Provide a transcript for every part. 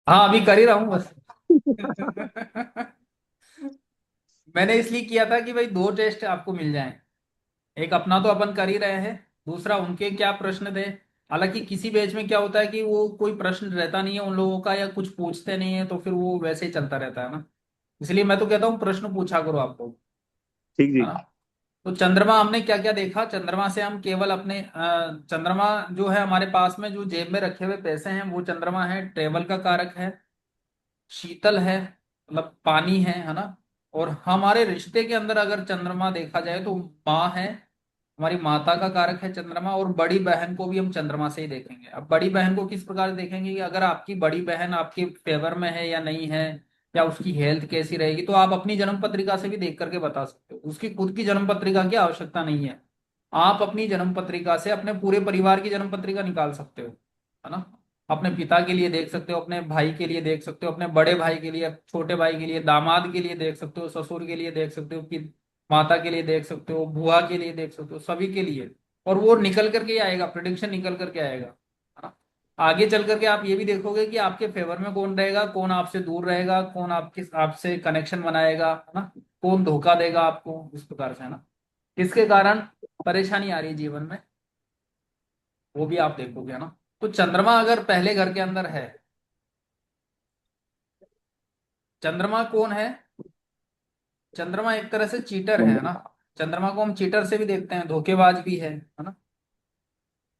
हाँ अभी कर ही रहा हूँ बस। मैंने इसलिए किया था कि भाई दो टेस्ट आपको मिल जाएं। एक अपना तो अपन कर ही रहे हैं, दूसरा उनके क्या प्रश्न थे। हालांकि किसी बैच में क्या होता है कि वो कोई प्रश्न रहता नहीं है उन लोगों का, या कुछ पूछते नहीं है, तो फिर वो वैसे ही चलता रहता है ना। इसलिए मैं तो कहता हूँ प्रश्न पूछा करो आप लोग, ठीक है जी। ना। तो चंद्रमा हमने क्या क्या देखा, चंद्रमा से हम केवल अपने चंद्रमा जो है हमारे पास में जो जेब में रखे हुए पैसे हैं वो चंद्रमा है, ट्रेवल का कारक है, शीतल है मतलब पानी है ना। और हमारे रिश्ते के अंदर अगर चंद्रमा देखा जाए तो माँ है, हमारी माता का कारक है चंद्रमा। और बड़ी बहन को भी हम चंद्रमा से ही देखेंगे। अब बड़ी बहन को किस प्रकार देखेंगे कि अगर आपकी बड़ी बहन आपके फेवर में है या नहीं है, या उसकी हेल्थ कैसी रहेगी, तो आप अपनी जन्म पत्रिका से भी देख करके बता सकते हो। उसकी खुद की जन्म पत्रिका की आवश्यकता नहीं है, आप अपनी जन्म पत्रिका से अपने पूरे परिवार की जन्म पत्रिका निकाल सकते हो, है ना। अपने पिता के लिए देख सकते हो, अपने भाई के लिए देख सकते हो, अपने बड़े भाई के लिए, छोटे भाई के लिए, दामाद के लिए देख सकते हो, ससुर के लिए देख सकते हो, कि माता के लिए देख सकते हो, बुआ के लिए देख सकते हो, सभी के लिए। और वो निकल करके ही आएगा, प्रिडिक्शन निकल करके आएगा, है ना। आगे चल करके आप ये भी देखोगे कि आपके फेवर में कौन रहेगा, कौन आपसे दूर रहेगा, कौन आपके आपसे कनेक्शन बनाएगा, है ना। कौन धोखा देगा आपको, इस प्रकार से, है ना। किसके कारण परेशानी आ रही है जीवन में, वो भी आप देखोगे, है ना। तो चंद्रमा अगर पहले घर के अंदर है, चंद्रमा कौन है, चंद्रमा एक तरह से चीटर है ना। चंद्रमा को हम चीटर से भी देखते हैं, धोखेबाज भी है ना।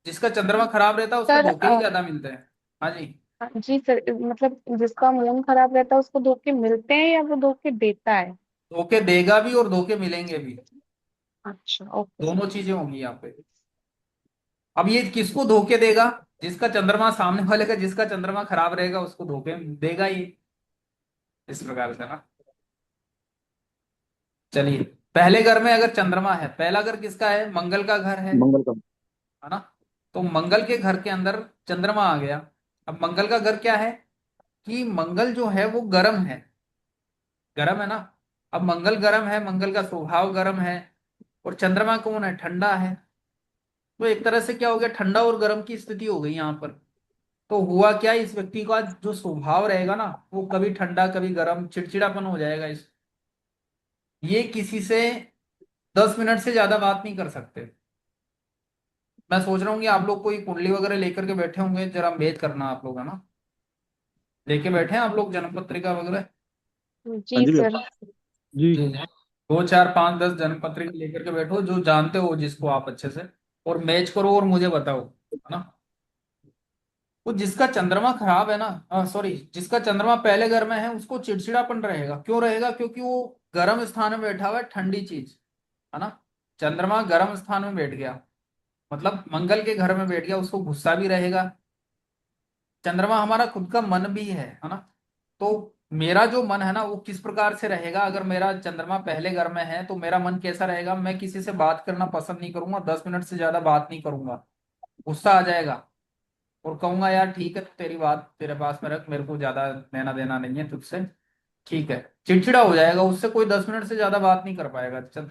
जिसका चंद्रमा खराब रहता है उसको सर धोखे ही ज्यादा मिलते हैं। हाँ जी। जी सर, मतलब जिसका मूड खराब रहता है उसको धोखे मिलते हैं या वो धोखे देता है? धोखे देगा भी और धोखे मिलेंगे भी, अच्छा, ओके सर। दोनों चीजें होंगी यहाँ पे। अब ये किसको धोखे देगा, जिसका चंद्रमा सामने वाले का, जिसका चंद्रमा खराब रहेगा उसको धोखे देगा ही, इस प्रकार से ना। चलिए, पहले घर में अगर चंद्रमा है, पहला घर किसका है, मंगल का घर मंगल का। है ना। तो मंगल के घर के अंदर चंद्रमा आ गया। अब मंगल का घर क्या है, कि मंगल जो है वो गर्म है, गर्म है ना। अब मंगल गर्म है, मंगल का स्वभाव गर्म है, और चंद्रमा कौन है, ठंडा है। तो एक तरह से क्या हो गया, ठंडा और गर्म की स्थिति हो गई यहाँ पर। तो हुआ क्या, इस व्यक्ति का जो स्वभाव रहेगा ना, वो कभी ठंडा कभी गर्म, चिड़चिड़ापन हो जाएगा इस। ये किसी से 10 मिनट से ज्यादा बात नहीं कर सकते। मैं सोच रहा हूँ कि आप लोग कोई कुंडली वगैरह लेकर के बैठे होंगे, जरा मेद करना आप लोग, है ना। लेके बैठे हैं आप लोग जन्म पत्रिका वगैरह। जी सर। जी जी। दो चार पांच 10 जन्म पत्रिका लेकर के बैठो, जो जानते हो जिसको आप अच्छे से, और मैच करो और मुझे बताओ, है ना। वो जिसका चंद्रमा खराब है ना, सॉरी, जिसका चंद्रमा पहले घर में है उसको चिड़चिड़ापन रहेगा। क्यों रहेगा, क्योंकि वो गर्म स्थान में बैठा हुआ है, ठंडी चीज, है ना। चंद्रमा गर्म स्थान में बैठ गया, मतलब मंगल के घर में बैठ गया, उसको गुस्सा भी रहेगा। चंद्रमा हमारा खुद का मन भी है ना। तो मेरा जो मन है ना वो किस प्रकार से रहेगा, अगर मेरा चंद्रमा पहले घर में है तो मेरा मन कैसा रहेगा, मैं किसी से बात करना पसंद नहीं करूंगा, 10 मिनट से ज्यादा बात नहीं करूंगा। गुस्सा आ जाएगा, और कहूंगा यार ठीक है, तेरी बात तेरे पास में रख, मेरे को ज्यादा लेना देना नहीं है तुझसे, ठीक है। चिड़चिड़ा हो जाएगा, उससे कोई 10 मिनट से ज्यादा बात नहीं कर पाएगा, चल।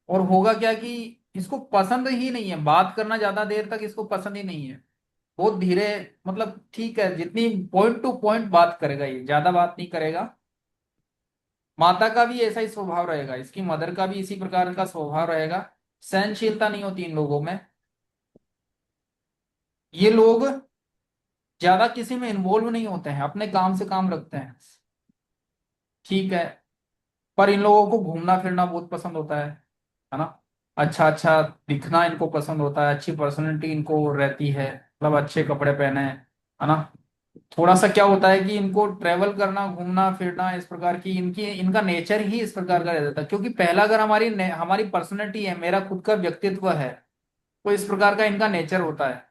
और होगा क्या कि इसको पसंद ही नहीं है बात करना, ज्यादा देर तक इसको पसंद ही नहीं है। बहुत धीरे, मतलब ठीक है, जितनी पॉइंट टू पॉइंट बात करेगा, ये ज्यादा बात नहीं करेगा। माता का भी ऐसा ही स्वभाव रहेगा, इसकी मदर का भी इसी प्रकार का स्वभाव रहेगा। सहनशीलता नहीं होती इन लोगों में। ये लोग ज्यादा किसी में इन्वॉल्व नहीं होते हैं, अपने काम से काम रखते हैं, ठीक है। पर इन लोगों को घूमना फिरना बहुत पसंद होता है ना। अच्छा अच्छा दिखना इनको पसंद होता है, अच्छी पर्सनैलिटी इनको रहती है, मतलब अच्छे कपड़े पहने, है ना। थोड़ा सा क्या होता है कि इनको ट्रेवल करना, घूमना फिरना, इस प्रकार की इनकी इनका नेचर ही इस प्रकार का रहता है, क्योंकि पहला अगर हमारी पर्सनैलिटी है, मेरा खुद का व्यक्तित्व है, तो इस प्रकार का इनका नेचर होता है।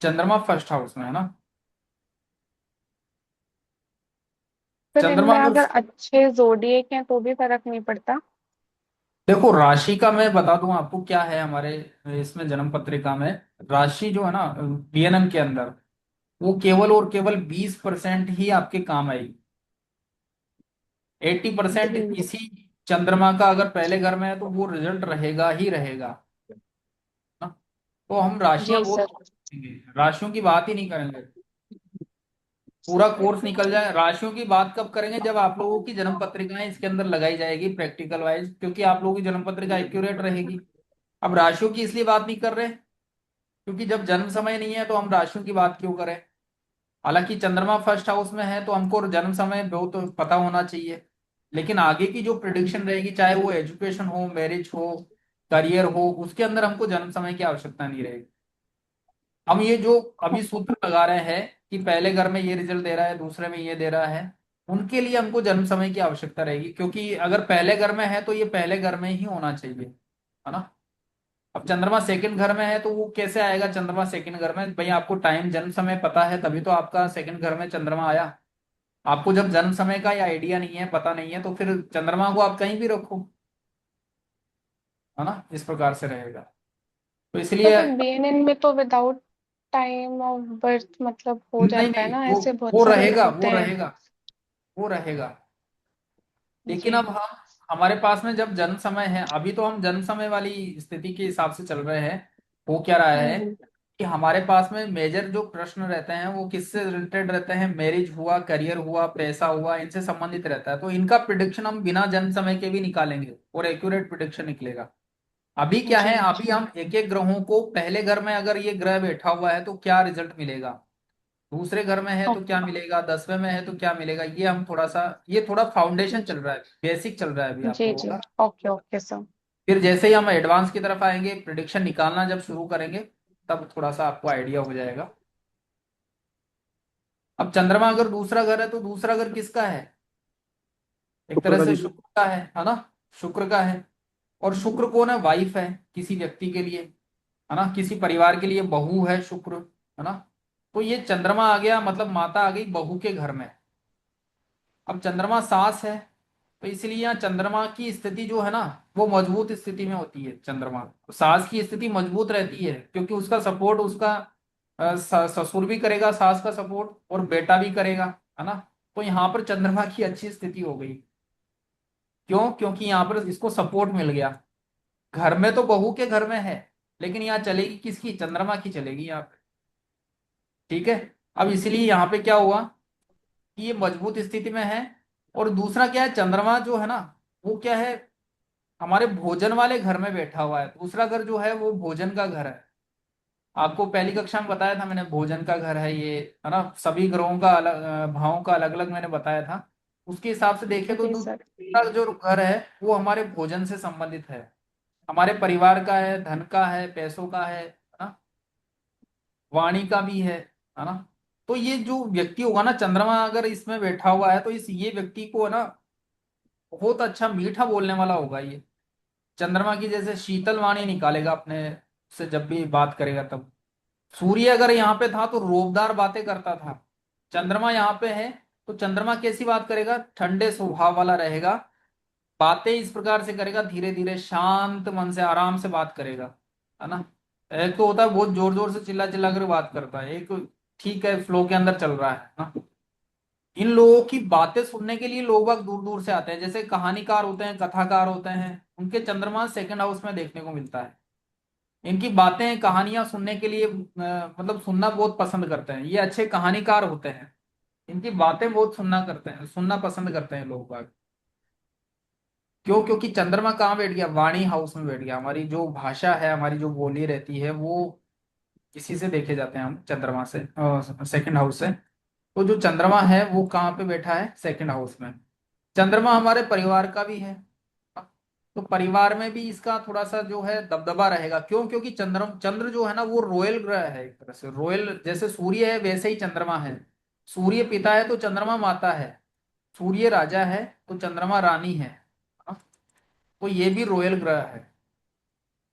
चंद्रमा फर्स्ट हाउस में है ना। सर चंद्रमा इनमें अगर, अगर अच्छे जोडिएक हैं तो भी फर्क नहीं पड़ता? देखो राशि का मैं बता दूं आपको क्या है हमारे इसमें जन्म पत्रिका में। राशि जो है ना, डीएनएम के अंदर, वो केवल और केवल 20% ही आपके काम आएगी। 80% जी। इसी चंद्रमा का अगर पहले घर में है तो वो रिजल्ट रहेगा ही रहेगा ना। तो हम राशियां जी बहुत सर। कम करेंगे, राशियों की बात ही नहीं करेंगे। पूरा कोर्स निकल जाए। राशियों की बात कब करेंगे, जब आप लोगों की जन्म पत्रिकाएं इसके अंदर लगाई जाएगी प्रैक्टिकल वाइज, क्योंकि आप लोगों की जन्म पत्रिका एक्यूरेट रहेगी। अब राशियों की इसलिए बात नहीं कर रहे क्योंकि जब जन्म समय नहीं है तो हम राशियों की बात क्यों करें। हालांकि चंद्रमा फर्स्ट हाउस में है तो हमको जन्म समय बहुत पता होना चाहिए, लेकिन आगे की जो प्रिडिक्शन रहेगी, चाहे वो एजुकेशन हो, मैरिज हो, करियर हो, उसके अंदर हमको जन्म समय की आवश्यकता नहीं रहेगी। हम ये जो अभी सूत्र लगा रहे हैं कि पहले घर में ये रिजल्ट दे रहा है, दूसरे में ये दे रहा है, उनके लिए हमको जन्म समय की आवश्यकता रहेगी, क्योंकि अगर पहले घर में है तो ये पहले घर में ही होना चाहिए, है ना। अब चंद्रमा सेकंड घर में है तो वो कैसे आएगा चंद्रमा सेकंड घर में, भाई आपको टाइम जन्म समय पता है तभी तो आपका सेकंड घर में चंद्रमा आया। आपको जब जन्म समय का या आइडिया नहीं है, पता नहीं है, तो फिर चंद्रमा को आप कहीं भी रखो, है ना, इस प्रकार से रहेगा। तो इसलिए पर बीएनएन में तो विदाउट टाइम ऑफ बर्थ मतलब हो नहीं जाता है नहीं, ना, वो ऐसे बहुत वो सारे लोग रहेगा, होते वो हैं। रहेगा, वो रहेगा। लेकिन अब जी हम, हमारे पास में जब जन्म समय है, अभी तो हम जन्म समय वाली स्थिति के हिसाब से चल रहे हैं। हो क्या रहा है हम्म, कि हमारे पास में मेजर जो प्रश्न रहते हैं वो किससे रिलेटेड रहते हैं, मैरिज हुआ, करियर हुआ, पैसा हुआ, इनसे संबंधित रहता है। तो इनका प्रिडिक्शन हम बिना जन्म समय के भी निकालेंगे और एक्यूरेट प्रिडिक्शन निकलेगा। अभी क्या है, जी अभी हम एक एक ग्रहों को, पहले घर में अगर ये ग्रह बैठा हुआ है तो क्या रिजल्ट मिलेगा, दूसरे घर में है तो क्या ओके। मिलेगा, 10वें में है तो क्या मिलेगा, ये हम थोड़ा सा, ये थोड़ा फाउंडेशन चल रहा है, बेसिक चल रहा है अभी आप जी लोगों जी। का। Okay okay sir. फिर जैसे ही हम एडवांस की तरफ आएंगे, प्रिडिक्शन निकालना जब शुरू करेंगे, तब थोड़ा सा आपको आइडिया हो जाएगा। अब चंद्रमा अगर दूसरा घर है तो दूसरा घर किसका है, एक शुक्र तरह का से जी। शुक्र का है ना, शुक्र का है। और शुक्र कौन है, वाइफ है किसी व्यक्ति के लिए, है ना, किसी परिवार के लिए बहू है शुक्र, है ना। तो ये चंद्रमा आ गया, मतलब माता आ गई बहू के घर में। अब चंद्रमा सास है, तो इसलिए यहाँ चंद्रमा की स्थिति जो है ना, वो मजबूत स्थिति में होती है। चंद्रमा, सास की स्थिति मजबूत रहती है क्योंकि उसका सपोर्ट, उसका ससुर भी करेगा सास का सपोर्ट, और बेटा भी करेगा, है ना। तो यहाँ पर चंद्रमा की अच्छी स्थिति हो गई। क्यों, क्योंकि यहाँ पर इसको सपोर्ट मिल गया। घर में तो बहू के घर में है, लेकिन यहाँ चलेगी किसकी, चंद्रमा की चलेगी यहाँ पे। ठीक है। अब इसलिए यहाँ पे क्या हुआ कि ये मजबूत स्थिति में है। और दूसरा क्या है, चंद्रमा जो है ना, वो क्या है, हमारे भोजन वाले घर में बैठा हुआ है। दूसरा घर जो है वो भोजन का घर है। आपको पहली कक्षा में बताया था मैंने, भोजन का घर है ये, है ना। सभी ग्रहों का अलग, भावों का अलग अलग मैंने बताया था। उसके हिसाब से देखें तो जी सर। दूसरा जो घर है वो हमारे भोजन से संबंधित है, हमारे परिवार का है, धन का है, पैसों का है ना, वाणी का भी है ना। तो ये जो व्यक्ति होगा ना, चंद्रमा अगर इसमें बैठा हुआ है तो इस ये व्यक्ति को है ना, बहुत अच्छा मीठा बोलने वाला होगा ये। चंद्रमा की जैसे शीतल वाणी निकालेगा अपने से जब भी बात करेगा तब। सूर्य अगर यहाँ पे था तो रोबदार बातें करता था। चंद्रमा यहाँ पे है तो चंद्रमा कैसी बात करेगा, ठंडे स्वभाव वाला रहेगा। बातें इस प्रकार से करेगा, धीरे धीरे शांत मन से आराम से बात करेगा, है ना। एक तो होता है बहुत जोर जोर से चिल्ला चिल्ला कर बात करता है, एक ठीक है फ्लो के अंदर चल रहा है ना। इन लोगों की बातें सुनने के लिए लोग बाग दूर दूर से आते हैं, जैसे कहानीकार होते हैं, कथाकार होते हैं, उनके चंद्रमा सेकंड हाउस में देखने को मिलता है। इनकी बातें कहानियां सुनने के लिए मतलब सुनना बहुत पसंद करते हैं, ये अच्छे कहानीकार होते हैं। इनकी बातें बहुत सुनना करते हैं, सुनना पसंद करते हैं लोग बाग। क्यों, क्योंकि चंद्रमा कहाँ बैठ गया, वाणी हाउस में बैठ गया। हमारी जो भाषा है, हमारी जो बोली रहती है, वो इसी से देखे जाते हैं हम, चंद्रमा से, सेकंड हाउस से। तो जो चंद्रमा है वो कहाँ पे बैठा है, सेकंड हाउस में। चंद्रमा हमारे परिवार का भी है, तो परिवार में भी इसका थोड़ा सा जो है दबदबा रहेगा। क्यों, क्योंकि चंद्र जो है ना वो रॉयल ग्रह है, एक तरह से रॉयल, जैसे सूर्य है वैसे ही चंद्रमा है। सूर्य पिता है तो चंद्रमा माता है, सूर्य राजा है तो चंद्रमा रानी है। हाँ, तो ये भी रॉयल ग्रह है।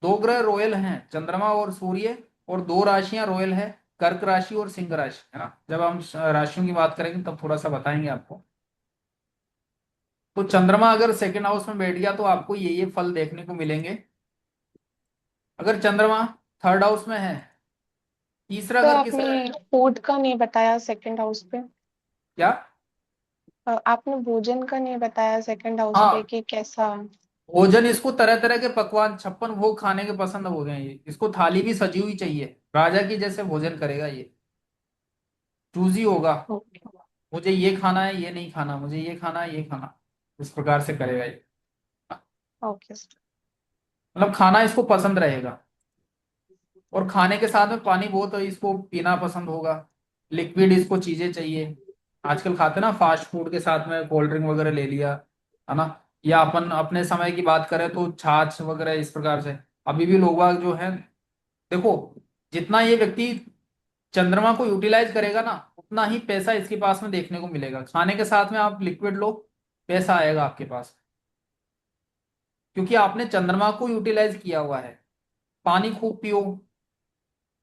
दो ग्रह रॉयल हैं, चंद्रमा और सूर्य। और दो राशियां रॉयल है, कर्क राशि और सिंह राशि, है ना। जब हम राशियों की बात करेंगे तब थोड़ा सा बताएंगे आपको। तो चंद्रमा अगर सेकंड हाउस में बैठ गया तो आपको ये फल देखने को मिलेंगे। अगर चंद्रमा थर्ड हाउस में है, तीसरा तो घर आपने किसका है, फूड का नहीं बताया सेकंड हाउस पे। क्या। आपने भोजन का नहीं बताया सेकंड हाउस पे हाँ, कि कैसा। भोजन, इसको तरह तरह के पकवान, 56 भोग खाने के पसंद हो गए हैं ये। इसको थाली भी सजी हुई चाहिए, राजा की जैसे भोजन करेगा ये, चूजी होगा। ओके। मुझे ये खाना है, ये नहीं खाना, मुझे ये खाना है, ये खाना, इस प्रकार से करेगा ये। ओके। मतलब खाना इसको पसंद रहेगा, और खाने के साथ में पानी बहुत इसको पीना पसंद होगा, लिक्विड इसको चीजें चाहिए। आजकल खाते ना फास्ट फूड के साथ में कोल्ड ड्रिंक वगैरह ले लिया, है ना। या अपन अपने समय की बात करें तो छाछ वगैरह इस प्रकार से। अभी भी लोग बाग जो है, देखो, जितना ये व्यक्ति चंद्रमा को यूटिलाइज करेगा ना, उतना ही पैसा इसके पास में देखने को मिलेगा। खाने के साथ में आप लिक्विड लो, पैसा आएगा आपके पास, क्योंकि आपने चंद्रमा को यूटिलाइज किया हुआ है। पानी खूब पियो,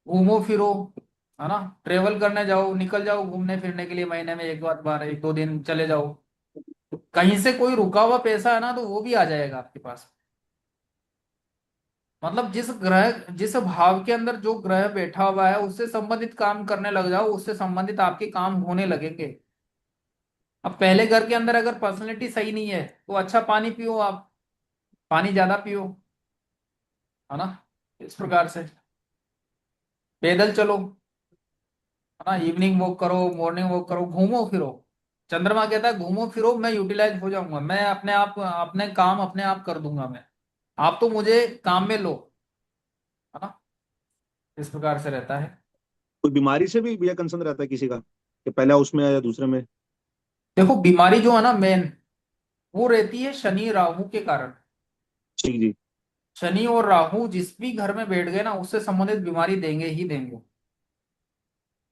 घूमो फिरो, है ना। ट्रेवल करने जाओ, निकल जाओ घूमने फिरने के लिए, महीने में एक बार बार 1-2 दिन चले जाओ। कहीं से कोई रुका हुआ पैसा है ना, तो वो भी आ जाएगा आपके पास। मतलब जिस भाव के अंदर जो ग्रह बैठा हुआ है, उससे संबंधित काम करने लग जाओ, उससे संबंधित आपके काम होने लगेंगे। अब पहले घर के अंदर अगर पर्सनैलिटी सही नहीं है, तो अच्छा पानी पियो आप, पानी ज्यादा पियो, है ना। इस प्रकार से पैदल चलो, है ना, इवनिंग वॉक करो, मॉर्निंग वॉक करो, घूमो फिरो। चंद्रमा कहता है घूमो फिरो, मैं यूटिलाइज हो जाऊंगा, मैं अपने आप अपने काम अपने आप कर दूंगा मैं, आप तो मुझे काम में लो, है ना। इस प्रकार से रहता है। कोई बीमारी से भी भैया कंसर्न रहता है किसी का, कि पहला उसमें या दूसरे में? देखो बीमारी जो है ना मेन, वो रहती है शनि राहु के कारण। जी जी। शनि और राहु जिस भी घर में बैठ गए ना, उससे संबंधित बीमारी देंगे ही देंगे।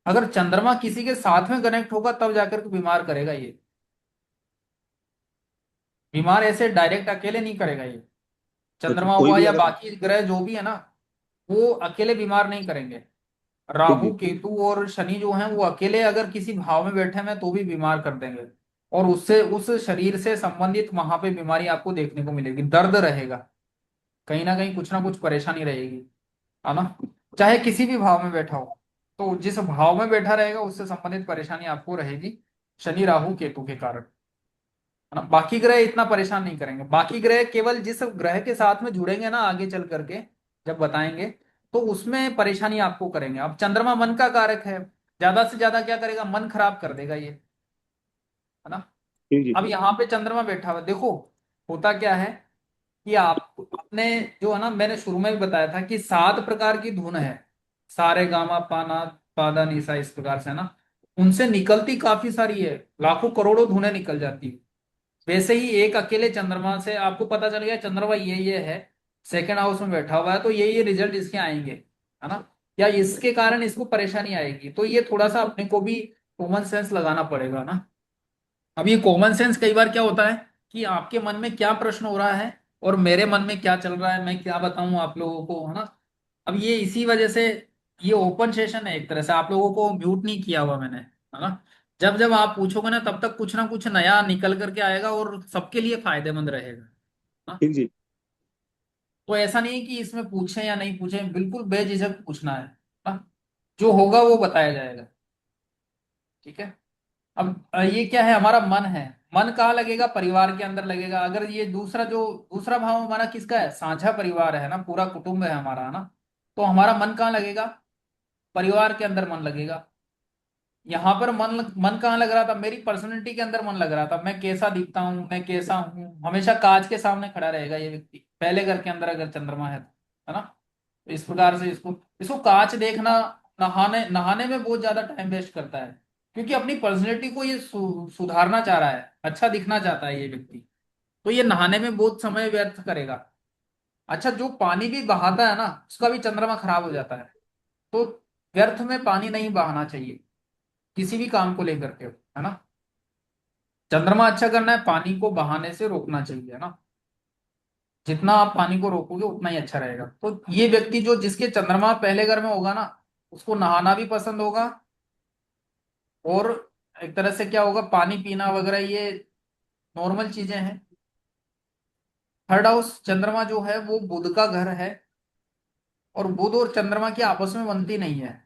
अगर चंद्रमा किसी के साथ में कनेक्ट होगा तब जाकर के बीमार करेगा ये। बीमार ऐसे डायरेक्ट अकेले नहीं करेगा ये। तो चंद्रमा कोई हुआ भी या अगर, बाकी ग्रह जो भी है ना, वो अकेले बीमार नहीं करेंगे। ठीक राहु जी। केतु और शनि जो हैं, वो अकेले अगर किसी भाव में बैठे हैं तो भी बीमार कर देंगे। और उससे उस शरीर से संबंधित वहां पे बीमारी आपको देखने को मिलेगी, दर्द रहेगा, कहीं ना कुछ परेशानी रहेगी, है ना। चाहे किसी भी भाव में बैठा हो, तो जिस भाव में बैठा रहेगा उससे संबंधित परेशानी आपको रहेगी, शनि राहु केतु के कारण, है ना। बाकी ग्रह इतना परेशान नहीं करेंगे। बाकी ग्रह केवल जिस ग्रह के साथ में जुड़ेंगे ना आगे चल करके, जब बताएंगे, तो उसमें परेशानी आपको करेंगे। अब चंद्रमा मन का कारक है, ज्यादा से ज्यादा क्या करेगा, मन खराब कर देगा ये, है ना। ठीक जी। अब यहाँ पे चंद्रमा बैठा हुआ है, देखो होता क्या है कि आप अपने, जो है ना, मैंने शुरू में भी बताया था कि 7 प्रकार की धुन है, सारे गामा पाना पादा निसा, इस प्रकार से, है ना। उनसे निकलती काफी सारी है, लाखों करोड़ों धुनें निकल जाती है। वैसे ही एक अकेले चंद्रमा से आपको पता चल गया चंद्रमा ये है, सेकंड हाउस में बैठा हुआ है, तो ये रिजल्ट इसके आएंगे, है ना। या इसके कारण इसको परेशानी आएगी, तो ये थोड़ा सा अपने को भी कॉमन सेंस लगाना पड़ेगा ना। अब ये कॉमन सेंस कई बार क्या होता है कि आपके मन में क्या प्रश्न हो रहा है और मेरे मन में क्या चल रहा है, मैं क्या बताऊं आप लोगों को, है ना। अब ये इसी वजह से, ये ओपन सेशन है एक तरह से, आप लोगों को म्यूट नहीं किया हुआ मैंने, है ना। जब जब आप पूछोगे ना, तब तक कुछ ना कुछ नया निकल करके आएगा और सबके लिए फायदेमंद रहेगा, हाँ? ठीक जी। तो ऐसा नहीं है कि इसमें पूछें या नहीं पूछें, बिल्कुल बेझिझक पूछना है, हाँ? जो होगा वो बताया जाएगा, ठीक है। अब ये क्या है, हमारा मन है। मन कहाँ लगेगा, परिवार के अंदर लगेगा। अगर ये दूसरा भाव हमारा किसका है, साझा परिवार है ना, पूरा कुटुंब है हमारा, है ना। तो हमारा मन कहाँ लगेगा, परिवार के अंदर मन लगेगा। यहाँ पर मन कहाँ लग रहा था, मेरी पर्सनैलिटी के अंदर मन लग रहा था, मैं कैसा दिखता हूँ, मैं कैसा हूँ, हमेशा कांच के सामने खड़ा रहेगा ये व्यक्ति, पहले घर के अंदर अगर चंद्रमा है तो, है ना। तो इस प्रकार से इसको इसको कांच देखना, नहाने नहाने में बहुत ज्यादा टाइम वेस्ट करता है, क्योंकि अपनी पर्सनैलिटी को ये सुधारना चाह रहा है, अच्छा दिखना चाहता है ये व्यक्ति, तो ये नहाने में बहुत समय व्यर्थ करेगा। अच्छा, जो पानी भी बहाता है ना, उसका भी चंद्रमा खराब हो जाता है। तो व्यर्थ में पानी नहीं बहाना चाहिए किसी भी काम को लेकर के, है ना। चंद्रमा अच्छा करना है, पानी को बहाने से रोकना चाहिए, है ना। जितना आप पानी को रोकोगे उतना ही अच्छा रहेगा। तो ये व्यक्ति जो जिसके चंद्रमा पहले घर में होगा ना, उसको नहाना भी पसंद होगा, और एक तरह से क्या होगा, पानी पीना वगैरह ये नॉर्मल चीजें हैं। थर्ड हाउस चंद्रमा जो है वो बुध का घर है, और बुध और चंद्रमा की आपस में बनती नहीं है।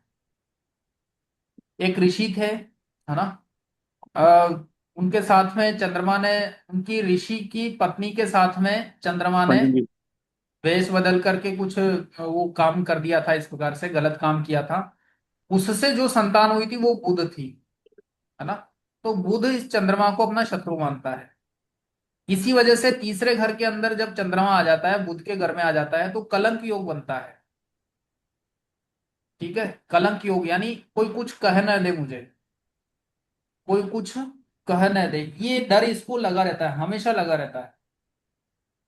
एक ऋषि थे, है ना। अ, उनके साथ में चंद्रमा ने, उनकी ऋषि की पत्नी के साथ में चंद्रमा हाँ ने जी जी। वेश बदल करके कुछ वो काम कर दिया था, इस प्रकार से गलत काम किया था। उससे जो संतान हुई थी वो बुध थी, है ना। तो बुध इस चंद्रमा को अपना शत्रु मानता है। इसी वजह से तीसरे घर के अंदर जब चंद्रमा आ जाता है, बुध के घर में आ जाता है, तो कलंक योग बनता है। ठीक है, कलंक योग यानी कोई कुछ कह न दे मुझे, कोई कुछ कह न दे, ये डर इसको लगा रहता है, हमेशा लगा रहता है।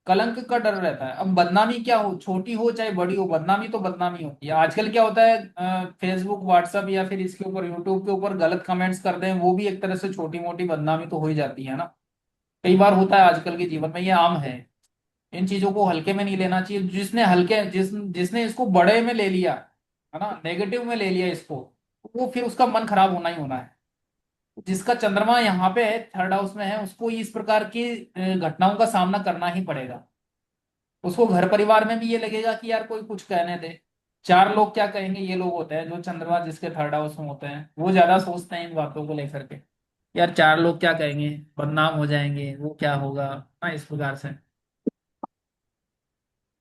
कलंक का डर रहता है। अब बदनामी क्या हो, छोटी हो चाहे बड़ी हो, बदनामी तो बदनामी होती है। आजकल क्या होता है, फेसबुक व्हाट्सएप या फिर इसके ऊपर यूट्यूब के ऊपर गलत कमेंट्स कर दें, वो भी एक तरह से छोटी मोटी बदनामी तो हो ही जाती है ना। कई बार होता है आजकल के जीवन में, ये आम है। इन चीजों को हल्के में नहीं लेना चाहिए। जिसने इसको बड़े में ले लिया है ना, नेगेटिव में ले लिया इसको, वो फिर उसका मन खराब होना ही होना है। जिसका चंद्रमा यहाँ पे है, थर्ड हाउस में है, उसको इस प्रकार की घटनाओं का सामना करना ही पड़ेगा। उसको घर परिवार में भी ये लगेगा कि यार कोई कुछ कहने दे, चार लोग क्या कहेंगे। ये लोग होते हैं जो चंद्रमा जिसके थर्ड हाउस में होते हैं, वो ज्यादा सोचते हैं इन बातों को लेकर के। यार चार लोग क्या कहेंगे, बदनाम हो जाएंगे, वो क्या होगा, हाँ इस प्रकार से।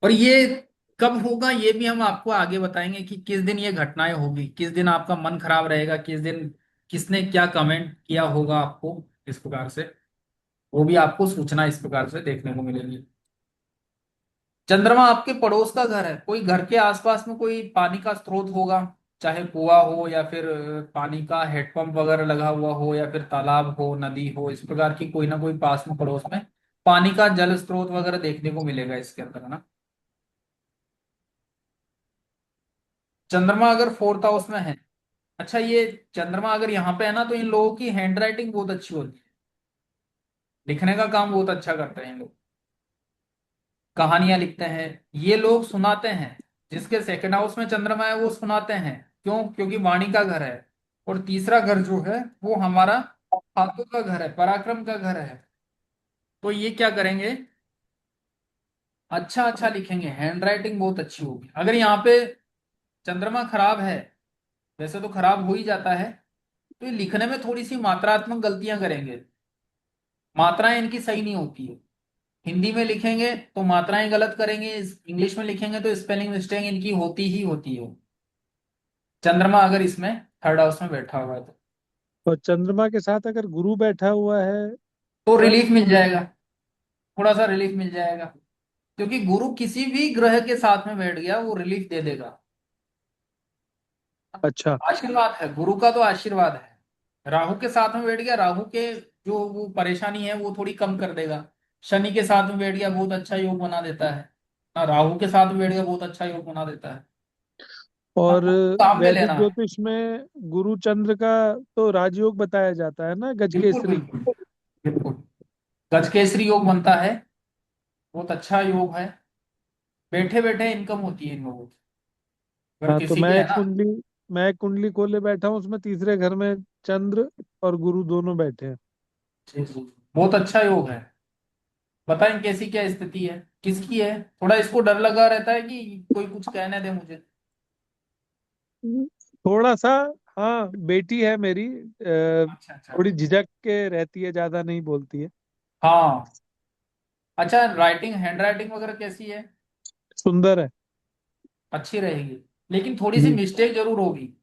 और ये कब होगा ये भी हम आपको आगे बताएंगे कि किस दिन ये घटनाएं होगी, किस दिन आपका मन खराब रहेगा, किस दिन किसने क्या कमेंट किया होगा आपको, इस प्रकार से वो भी आपको सूचना इस प्रकार से देखने को मिलेगी। चंद्रमा आपके पड़ोस का घर है, कोई घर के आसपास में कोई पानी का स्रोत होगा, चाहे कुआं हो या फिर पानी का हेडपंप वगैरह लगा हुआ हो, या फिर तालाब हो, नदी हो, इस प्रकार की कोई ना कोई पास में पड़ोस में पानी का जल स्रोत वगैरह देखने को मिलेगा इसके अंदर, है ना। चंद्रमा अगर फोर्थ हाउस में है, अच्छा ये चंद्रमा अगर यहाँ पे है ना, तो इन लोगों की हैंड राइटिंग बहुत अच्छी होती है, लिखने का काम बहुत अच्छा करते हैं इन लोग, कहानियां लिखते हैं, ये लोग सुनाते हैं। जिसके सेकंड हाउस में चंद्रमा है वो सुनाते हैं। क्यों? क्योंकि वाणी का घर है। और तीसरा घर जो है वो हमारा हाथों का घर है, पराक्रम का घर है। तो ये क्या करेंगे, अच्छा अच्छा लिखेंगे, हैंड राइटिंग बहुत अच्छी होगी। अगर यहाँ पे चंद्रमा खराब है, वैसे तो खराब हो ही जाता है, तो ये लिखने में थोड़ी सी मात्रात्मक गलतियां करेंगे। मात्राएं इनकी सही नहीं होती है। हिंदी में लिखेंगे तो मात्राएं गलत करेंगे, इंग्लिश में लिखेंगे तो स्पेलिंग मिस्टेक इनकी होती ही होती है। चंद्रमा अगर इसमें थर्ड हाउस में बैठा हुआ है और चंद्रमा के साथ अगर गुरु बैठा हुआ है तो तब। रिलीफ मिल जाएगा, थोड़ा सा रिलीफ मिल जाएगा। क्योंकि गुरु किसी भी ग्रह के साथ में बैठ गया वो रिलीफ दे देगा। अच्छा। आशीर्वाद है, गुरु का तो आशीर्वाद है। राहु के साथ में बैठ गया, राहु के जो वो परेशानी है वो थोड़ी कम कर देगा। शनि के साथ में बैठ गया, बहुत अच्छा योग बना देता है। राहु के साथ में बैठ गया, बहुत अच्छा योग बना देता है। और हमको काम में वैदिक लेना है। ज्योतिष में गुरु चंद्र का तो राजयोग बताया जाता है ना, बिल्कुल गजकेसरी। बिल्कुल बिल्कुल, गजकेसरी योग बनता है, बहुत अच्छा योग है। बैठे बैठे इनकम होती है इन लोगों की, अगर हाँ, तो किसी के है ना। मैं एक कुंडली खोले बैठा हूँ, उसमें तीसरे घर में चंद्र और गुरु दोनों बैठे हैं। जी, जी, बहुत अच्छा योग है। बताएं कैसी क्या स्थिति है, किसकी है? थोड़ा इसको डर लगा रहता है कि कोई कुछ कहने दे मुझे। थोड़ा सा। हाँ, बेटी है मेरी, अच्छा अच्छा। थोड़ी झिझक के रहती है, ज्यादा नहीं बोलती है। हाँ। अच्छा, राइटिंग हैंड राइटिंग वगैरह कैसी है? सुंदर है। अच्छी रहेगी, लेकिन थोड़ी सी जी। मिस्टेक जरूर होगी।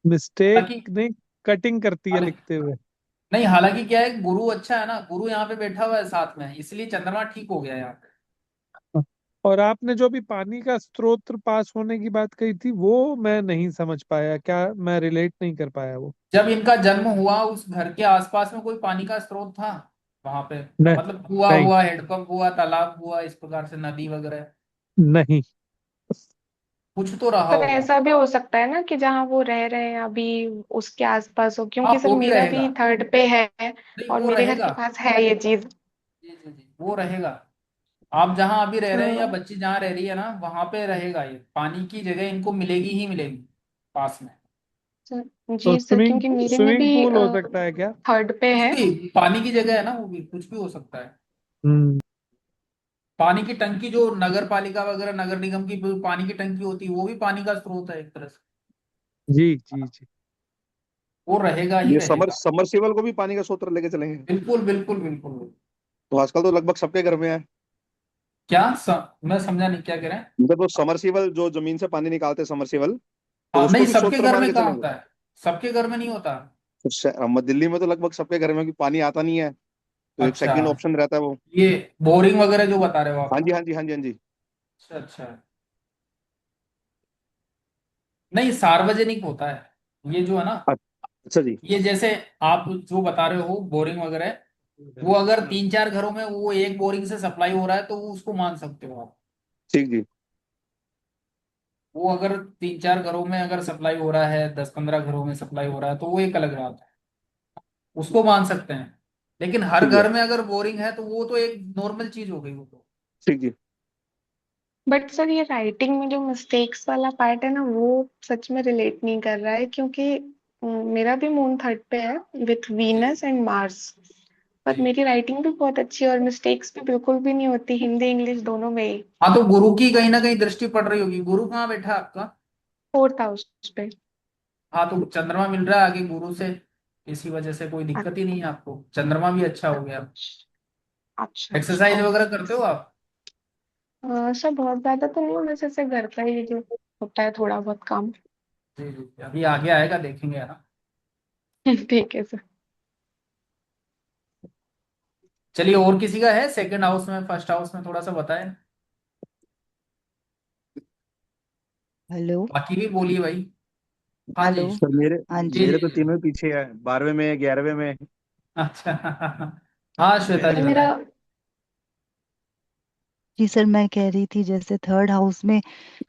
मिस्टेक हालांकि नहीं, कटिंग करती है हालांकि- लिखते हुए। नहीं, हालांकि क्या है, गुरु अच्छा है ना, गुरु यहाँ पे बैठा हुआ है साथ में, इसलिए चंद्रमा ठीक हो गया यहाँ पे। और आपने जो भी पानी का स्रोत पास होने की बात कही थी, वो मैं नहीं समझ पाया, क्या मैं रिलेट नहीं कर पाया वो। जब इनका जन्म हुआ उस घर के आसपास में कोई पानी का स्रोत था वहां पे? नहीं। मतलब कुआं नहीं। हुआ, हैंडपंप हुआ, तालाब हुआ, इस प्रकार से नदी वगैरह नहीं। कुछ तो रहा सर होगा। ऐसा भी हो सकता है ना कि जहाँ वो रह रहे हैं अभी उसके आसपास हो, हाँ क्योंकि सर वो भी मेरा रहेगा। भी थर्ड पे है नहीं और वो मेरे घर रहेगा। के पास है ये चीज। जी जी जी, वो रहेगा। आप जहां अभी रह रहे हैं या हाँ। बच्ची जहां रह रही है ना, वहां पे रहेगा ये, पानी की जगह इनको मिलेगी ही मिलेगी पास में। तो जी सर, स्विमिंग क्योंकि मेरे में स्विमिंग भी पूल हो सकता है क्या? थर्ड पे कुछ है। भी पानी की जगह है ना, वो भी कुछ भी हो सकता है। हम्म। पानी की टंकी जो नगर पालिका वगैरह नगर निगम की जो पानी की टंकी होती है, वो भी पानी का स्रोत है एक तरह से। जी जी जी। वो रहेगा ही ये रहेगा। समरसीबल को भी पानी का सूत्र लेके चलेंगे। बिल्कुल बिल्कुल बिल्कुल। तो आजकल तो लगभग सबके घर में है। क्या मैं समझा नहीं, क्या कह रहे हैं? मतलब तो समरसीबल जो जमीन से पानी निकालते हैं, समरसीबल, तो हाँ उसको नहीं, भी सबके सूत्र घर मान में के कहाँ चलेंगे। होता है, सबके घर में नहीं होता। दिल्ली में तो लगभग सबके घर में भी पानी आता नहीं है, तो एक अच्छा, सेकंड ऑप्शन रहता है वो। ये बोरिंग वगैरह जो बता रहे हो आप हाँ ना? जी, हाँ जी, हाँ जी, हाँ जी। अच्छा अच्छा। नहीं, सार्वजनिक होता है ये जो है ना। अच्छा जी। ये जैसे आप जो बता रहे हो बोरिंग वगैरह, वो अगर 3 4 घरों में वो एक बोरिंग से सप्लाई हो रहा है तो वो उसको मान सकते हो आप। ठीक जी। वो अगर 3 4 घरों में अगर सप्लाई हो रहा है, 10 15 घरों में सप्लाई हो रहा है, तो वो एक अलग बात है, उसको मान सकते हैं। लेकिन हर ठीक है। घर में अगर बोरिंग है तो वो तो एक नॉर्मल चीज हो गई वो तो। ठीक जी। बट सर ये राइटिंग में जो मिस्टेक्स वाला पार्ट है ना, वो सच में रिलेट नहीं कर रहा है, क्योंकि मेरा भी मून थर्ड पे है विथ जी वीनस एंड मार्स। पर जी। मेरी राइटिंग भी बहुत अच्छी है और मिस्टेक्स भी बिल्कुल भी नहीं होती, हिंदी इंग्लिश दोनों में ही। हाँ, तो गुरु की कहीं ना कहीं दृष्टि पड़ रही होगी। गुरु कहाँ बैठा है आपका? फोर्थ हाउस पे। हाँ, तो चंद्रमा मिल रहा है आगे गुरु से, इसी वजह से कोई दिक्कत ही नहीं है आपको, चंद्रमा भी अच्छा हो गया। अच्छा अच्छा, एक्सरसाइज वगैरह ओके। करते हो आप? सर बहुत ज्यादा तो नहीं, वैसे से घर का ही जो होता है थोड़ा बहुत काम। जी जी, अभी आगे आएगा देखेंगे है ना। ठीक है सर। चलिए, और किसी का है सेकंड हाउस में, फर्स्ट हाउस में, थोड़ा सा बताएं। हेलो। बाकी भी बोलिए भाई। हाँ जी। हेलो। सर मेरे हाँ जी जी। मेरे जी तो जी। तीनों ही पीछे है, 12वें में, 11वें में। अच्छा। हाँ श्वेता सर जी मेरा बताएं। जी सर, मैं कह रही थी जैसे थर्ड हाउस में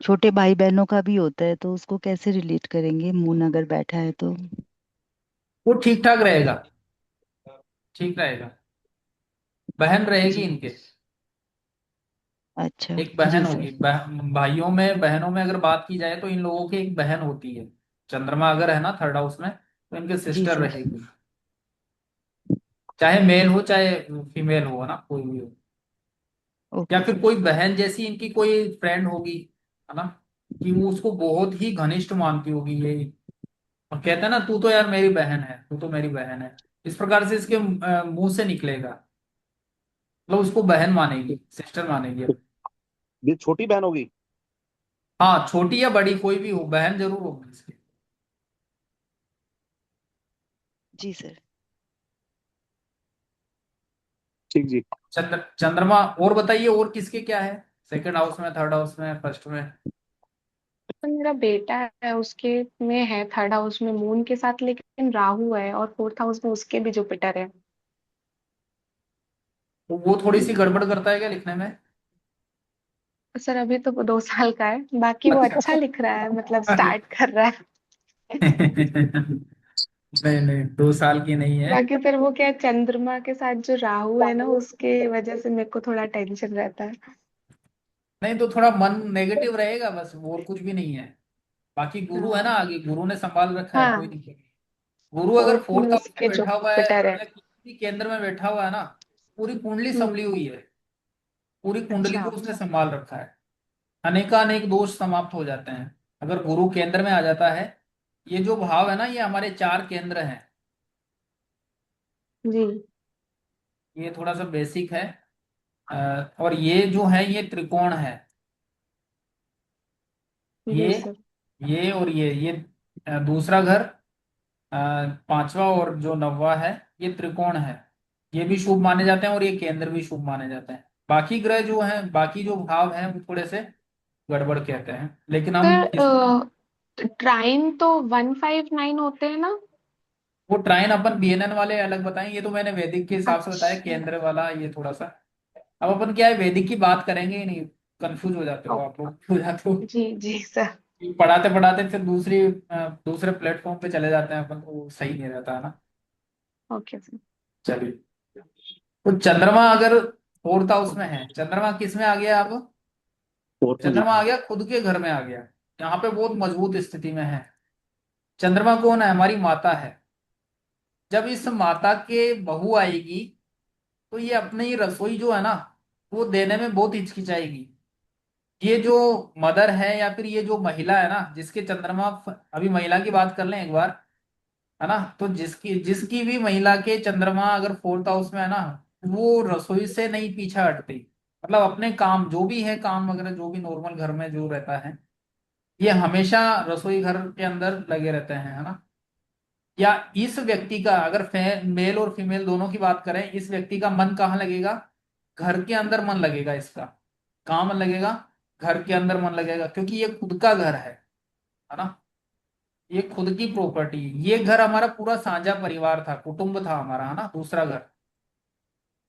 छोटे भाई बहनों का भी होता है, तो उसको कैसे रिलेट करेंगे मून अगर बैठा है तो? वो ठीक ठाक रहेगा, ठीक रहेगा। बहन रहेगी जी। इनके, अच्छा। एक बहन जी होगी। सर। भाइयों में बहनों में अगर बात की जाए तो इन लोगों की एक बहन होती है। चंद्रमा अगर है ना थर्ड हाउस में तो इनके जी सिस्टर सर। रहेगी। चाहे मेल हो चाहे फीमेल हो, है ना, कोई भी हो। या ओके फिर सर। कोई बहन जैसी इनकी कोई फ्रेंड होगी, है ना, कि वो उसको बहुत ही घनिष्ठ मानती होगी ये। और कहते हैं ना, तू तो यार मेरी बहन है, तू तो मेरी बहन है, इस प्रकार से इसके मुंह से निकलेगा। मतलब उसको बहन मानेगी, सिस्टर मानेगी तो अपनी। ये छोटी बहन होगी। हाँ, छोटी या बड़ी कोई भी हो, बहन जरूर होगी इसकी। जी सर। ठीक जी। चंद्रमा। और बताइए, और किसके क्या है सेकंड हाउस में, थर्ड हाउस में, फर्स्ट में? तो मेरा बेटा है, उसके में है थर्ड हाउस में मून के साथ, लेकिन राहु है, और फोर्थ हाउस में उसके भी जुपिटर है। तो वो थोड़ी सी गड़बड़ करता है क्या लिखने में? सर अभी तो वो 2 साल का है, बाकी वो अच्छा। अच्छा लिख रहा है, मतलब स्टार्ट कर रहा है। नहीं नहीं, 2 साल की नहीं है। बाकी फिर वो क्या, चंद्रमा के साथ जो राहु है ना, उसके वजह से मेरे को थोड़ा टेंशन रहता है। नहीं, तो थोड़ा मन नेगेटिव रहेगा बस, और कुछ भी नहीं है। बाकी गुरु है ना हाँ। आगे, गुरु ने संभाल रखा है, कोई हाँ, दिक्कत नहीं। गुरु अगर फोर्थ में फोर्थ हाउस में उसके बैठा हुआ है जुपिटर है। या किसी भी केंद्र में बैठा हुआ है ना, पूरी कुंडली हम्म। संभली हुई है। पूरी कुंडली अच्छा। को उसने संभाल रखा है। अनेकानेक दोष समाप्त हो जाते हैं अगर गुरु केंद्र में आ जाता है। ये जो भाव है ना, ये हमारे 4 केंद्र हैं। जी। ये थोड़ा सा बेसिक है। और ये जो है ये त्रिकोण है। जी ये सर। ये दूसरा घर, पांचवा और जो नववा है, ये त्रिकोण है। ये भी शुभ माने जाते हैं और ये केंद्र भी शुभ माने जाते हैं। बाकी ग्रह जो हैं, बाकी जो भाव हैं, वो थोड़े से गड़बड़ कहते हैं, लेकिन हम इसमें। सर ट्राइन तो 159 होते हैं ना? वो ट्राइन अपन बीएनएन वाले अलग बताएं, ये तो मैंने वैदिक के हिसाब से बताया, अच्छा। केंद्र वाला ये थोड़ा सा। अब अपन क्या है, वैदिक की बात करेंगे ही नहीं। कंफ्यूज हो जाते हो ओ, आप लोग, हो जाते हो। जी जी सर। पढ़ाते पढ़ाते फिर दूसरे प्लेटफॉर्म पे चले जाते हैं अपन, तो वो सही नहीं रहता है ना। Okay sir. चलिए, तो चंद्रमा अगर फोर्थ हाउस में है, चंद्रमा किस में आ गया अब? फोर्थ में जी। चंद्रमा आ गया खुद के घर में आ गया। यहाँ पे बहुत मजबूत स्थिति में है। चंद्रमा कौन है? हमारी माता है। जब इस माता के बहू आएगी तो ये अपनी ही रसोई जो है ना, वो देने में बहुत हिचकिचाएगी। ये जो मदर है या फिर ये जो महिला है ना, जिसके चंद्रमा अभी महिला की बात कर लें एक बार, है ना, तो जिसकी जिसकी भी महिला के चंद्रमा अगर फोर्थ हाउस में है ना, वो रसोई से नहीं पीछा हटती। मतलब अपने काम जो भी है, काम वगैरह जो भी नॉर्मल घर में जो रहता है, ये हमेशा रसोई घर के अंदर लगे रहते हैं, है ना। या इस व्यक्ति का, अगर मेल और फीमेल दोनों की बात करें, इस व्यक्ति का मन कहाँ लगेगा? घर के अंदर मन लगेगा इसका। कहाँ मन लगेगा? घर के अंदर मन लगेगा, क्योंकि ये खुद का घर है ना। ये खुद की प्रॉपर्टी। ये घर हमारा पूरा साझा परिवार था, कुटुंब था हमारा, है ना, दूसरा घर।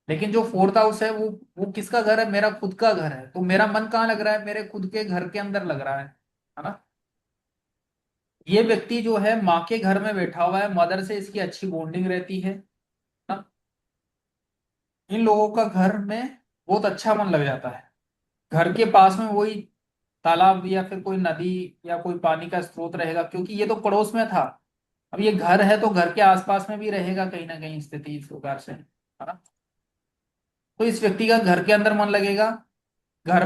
लेकिन जो फोर्थ हाउस है वो किसका घर है? मेरा खुद का घर है। तो मेरा मन कहाँ लग रहा है? मेरे खुद के घर के अंदर लग रहा है ना। ये व्यक्ति जो है माँ के घर में बैठा हुआ है, मदर से इसकी अच्छी बॉन्डिंग रहती है ना। इन लोगों का घर में बहुत अच्छा मन लग जाता है। घर के पास में वही तालाब या फिर कोई नदी या कोई पानी का स्रोत रहेगा, क्योंकि ये तो पड़ोस में था। अब ये घर है तो घर के आसपास में भी रहेगा कहीं ना कहीं स्थिति इस प्रकार से, है ना। तो इस व्यक्ति का घर के अंदर मन लगेगा। घर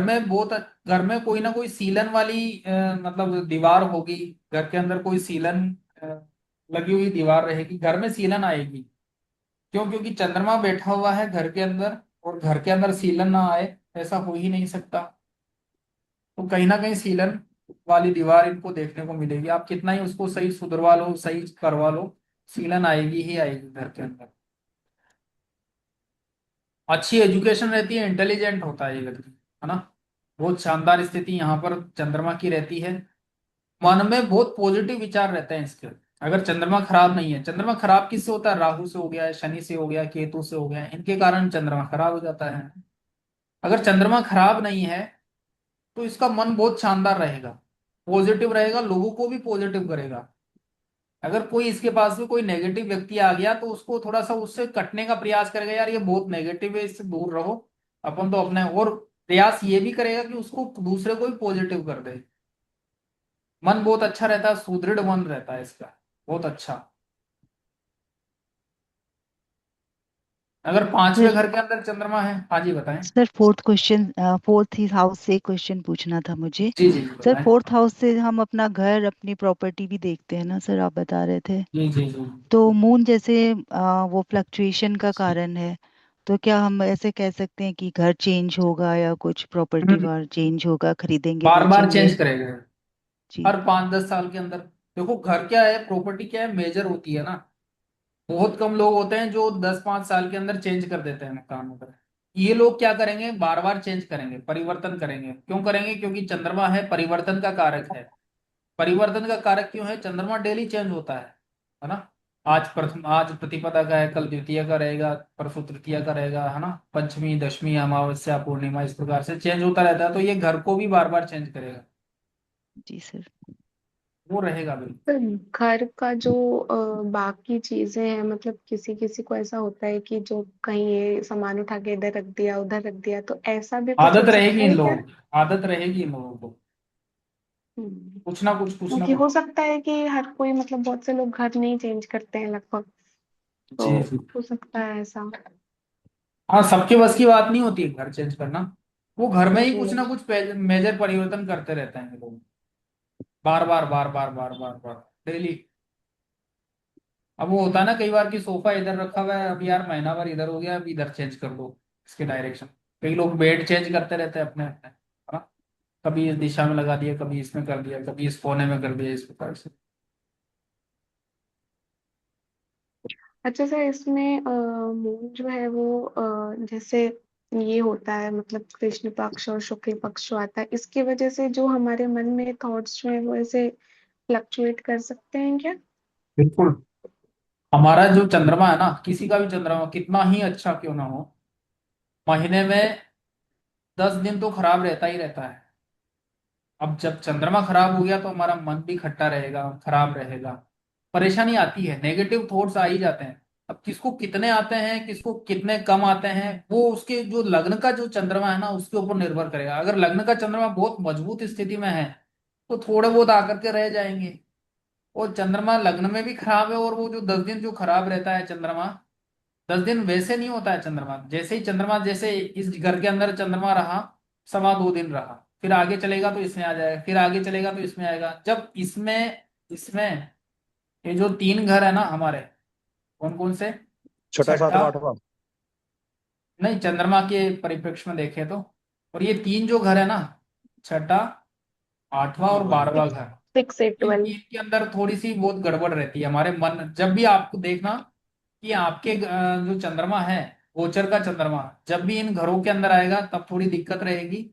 में कोई ना कोई सीलन वाली मतलब दीवार होगी। घर के अंदर कोई सीलन अ, लगी हुई दीवार रहेगी, घर में सीलन आएगी। क्यों? क्योंकि चंद्रमा बैठा हुआ है घर के अंदर, और घर के अंदर सीलन ना आए ऐसा हो ही नहीं सकता। तो कहीं ना कहीं सीलन वाली दीवार इनको देखने को मिलेगी। आप कितना ही उसको सही सुधरवा लो, सही करवा लो, सीलन आएगी ही आएगी घर के अंदर। अच्छी एजुकेशन रहती है, इंटेलिजेंट होता है ये व्यक्ति, है ना। बहुत शानदार स्थिति यहाँ पर चंद्रमा की रहती है। मन में बहुत पॉजिटिव विचार रहते हैं इसके। अगर चंद्रमा खराब नहीं है, चंद्रमा खराब किससे होता है? राहु से हो गया, शनि से हो गया, केतु से हो गया, इनके कारण चंद्रमा खराब हो जाता है। अगर चंद्रमा खराब नहीं है तो इसका मन बहुत शानदार रहेगा, पॉजिटिव रहेगा, लोगों को भी पॉजिटिव करेगा। अगर कोई इसके पास में कोई नेगेटिव व्यक्ति आ गया तो उसको थोड़ा सा उससे कटने का प्रयास करेगा, यार ये बहुत नेगेटिव है, इससे दूर रहो। अपन तो अपने, और प्रयास ये भी करेगा कि उसको दूसरे को भी पॉजिटिव कर दे। मन बहुत अच्छा रहता है, सुदृढ़ मन रहता है इसका, बहुत अच्छा। अगर पांचवें सर घर के अंदर चंद्रमा है, हाँ जी बताएं। सर फोर्थ ही हाउस से क्वेश्चन पूछना था मुझे। जी जी जी सर बताएं। फोर्थ हाउस से हम अपना घर अपनी प्रॉपर्टी भी देखते हैं ना सर, आप बता रहे थे। जी जी जी। तो मून जैसे वो फ्लक्चुएशन का कारण है, तो क्या हम ऐसे कह सकते हैं कि घर चेंज होगा या कुछ प्रॉपर्टी वार चेंज होगा, खरीदेंगे बार बार बेचेंगे? चेंज करेगा जी। हर 5-10 साल के अंदर। देखो घर क्या है, प्रॉपर्टी क्या है, मेजर होती है ना। बहुत कम लोग होते हैं जो 10-5 साल के अंदर चेंज कर देते हैं मकान वगैरह। ये लोग क्या करेंगे? बार बार चेंज करेंगे, परिवर्तन करेंगे। क्यों करेंगे? क्योंकि चंद्रमा है, परिवर्तन का कारक है। परिवर्तन का कारक क्यों है? चंद्रमा डेली चेंज होता है ना। आज प्रथम, आज प्रतिपदा का है, कल द्वितीय का रहेगा, परसों तृतीय का रहेगा, है ना। पंचमी, दशमी, अमावस्या, पूर्णिमा, इस प्रकार से चेंज होता रहता है। तो ये घर को भी बार बार चेंज करेगा, जी सर। वो रहेगा बिल्कुल। तो घर का जो बाकी चीजें हैं, मतलब किसी किसी को ऐसा होता है कि जो कहीं ये सामान उठा के इधर रख दिया उधर रख दिया, तो ऐसा भी कुछ आदत हो रहेगी सकता इन है क्या? लोगों की, आदत रहेगी इन लोगों को, कुछ ना कुछ, कुछ ना क्योंकि कुछ। हो सकता है कि हर कोई, मतलब बहुत से लोग घर नहीं चेंज करते हैं लगभग, तो जी जी। हो सकता है ऐसा। हाँ, सबके बस की बात नहीं होती है घर चेंज करना। वो घर में ही कुछ ना जी। कुछ मेजर परिवर्तन करते रहते हैं ये लोग, बार बार बार बार बार बार बार, डेली। अब वो होता है ना कई बार कि सोफा इधर रखा हुआ है, अब यार महीना भर इधर हो गया, अब इधर चेंज कर दो इसके डायरेक्शन। कई लोग बेड चेंज करते रहते हैं अपने अपने, है ना। कभी इस दिशा में लगा दिया, कभी इसमें कर दिया, कभी इस कोने में कर दिया, इस प्रकार से। अच्छा सर, इसमें मून जो है वो जैसे ये होता है, मतलब कृष्ण पक्ष और शुक्ल पक्ष जो आता है, इसकी वजह से जो हमारे मन में थॉट्स जो है वो ऐसे फ्लक्चुएट कर सकते हैं क्या? बिल्कुल। हमारा जो चंद्रमा है ना, किसी का भी चंद्रमा कितना ही अच्छा क्यों ना हो, महीने में 10 दिन तो खराब रहता ही रहता है। अब जब चंद्रमा खराब हो गया तो हमारा मन भी खट्टा रहेगा, खराब रहेगा, परेशानी आती है, नेगेटिव थॉट्स आ ही जाते हैं। अब किसको कितने आते हैं, किसको कितने कम आते हैं, वो उसके जो लग्न का जो चंद्रमा है ना उसके ऊपर निर्भर करेगा। अगर लग्न का चंद्रमा बहुत मजबूत स्थिति में है तो थोड़े बहुत आकर के रह जाएंगे। और चंद्रमा लग्न में भी खराब है, और वो जो 10 दिन जो खराब रहता है चंद्रमा, 10 दिन वैसे नहीं होता है चंद्रमा। जैसे ही चंद्रमा, जैसे इस घर के अंदर चंद्रमा रहा, 2.25 दिन रहा, फिर आगे चलेगा तो इसमें आ जाएगा, फिर आगे चलेगा तो इसमें आएगा। जब इसमें इसमें ये जो 3 घर है ना हमारे, कौन कौन से? छठा छठा, सातवां आठवां। नहीं, चंद्रमा के परिप्रेक्ष्य में देखें तो, और ये 3 जो घर है ना, छठा, 8वां और 12वां घर, 6 8 12। इनके अंदर थोड़ी सी बहुत गड़बड़ रहती है हमारे मन। जब भी आपको देखना कि आपके जो चंद्रमा है, गोचर का चंद्रमा जब भी इन घरों के अंदर आएगा तब थोड़ी दिक्कत रहेगी।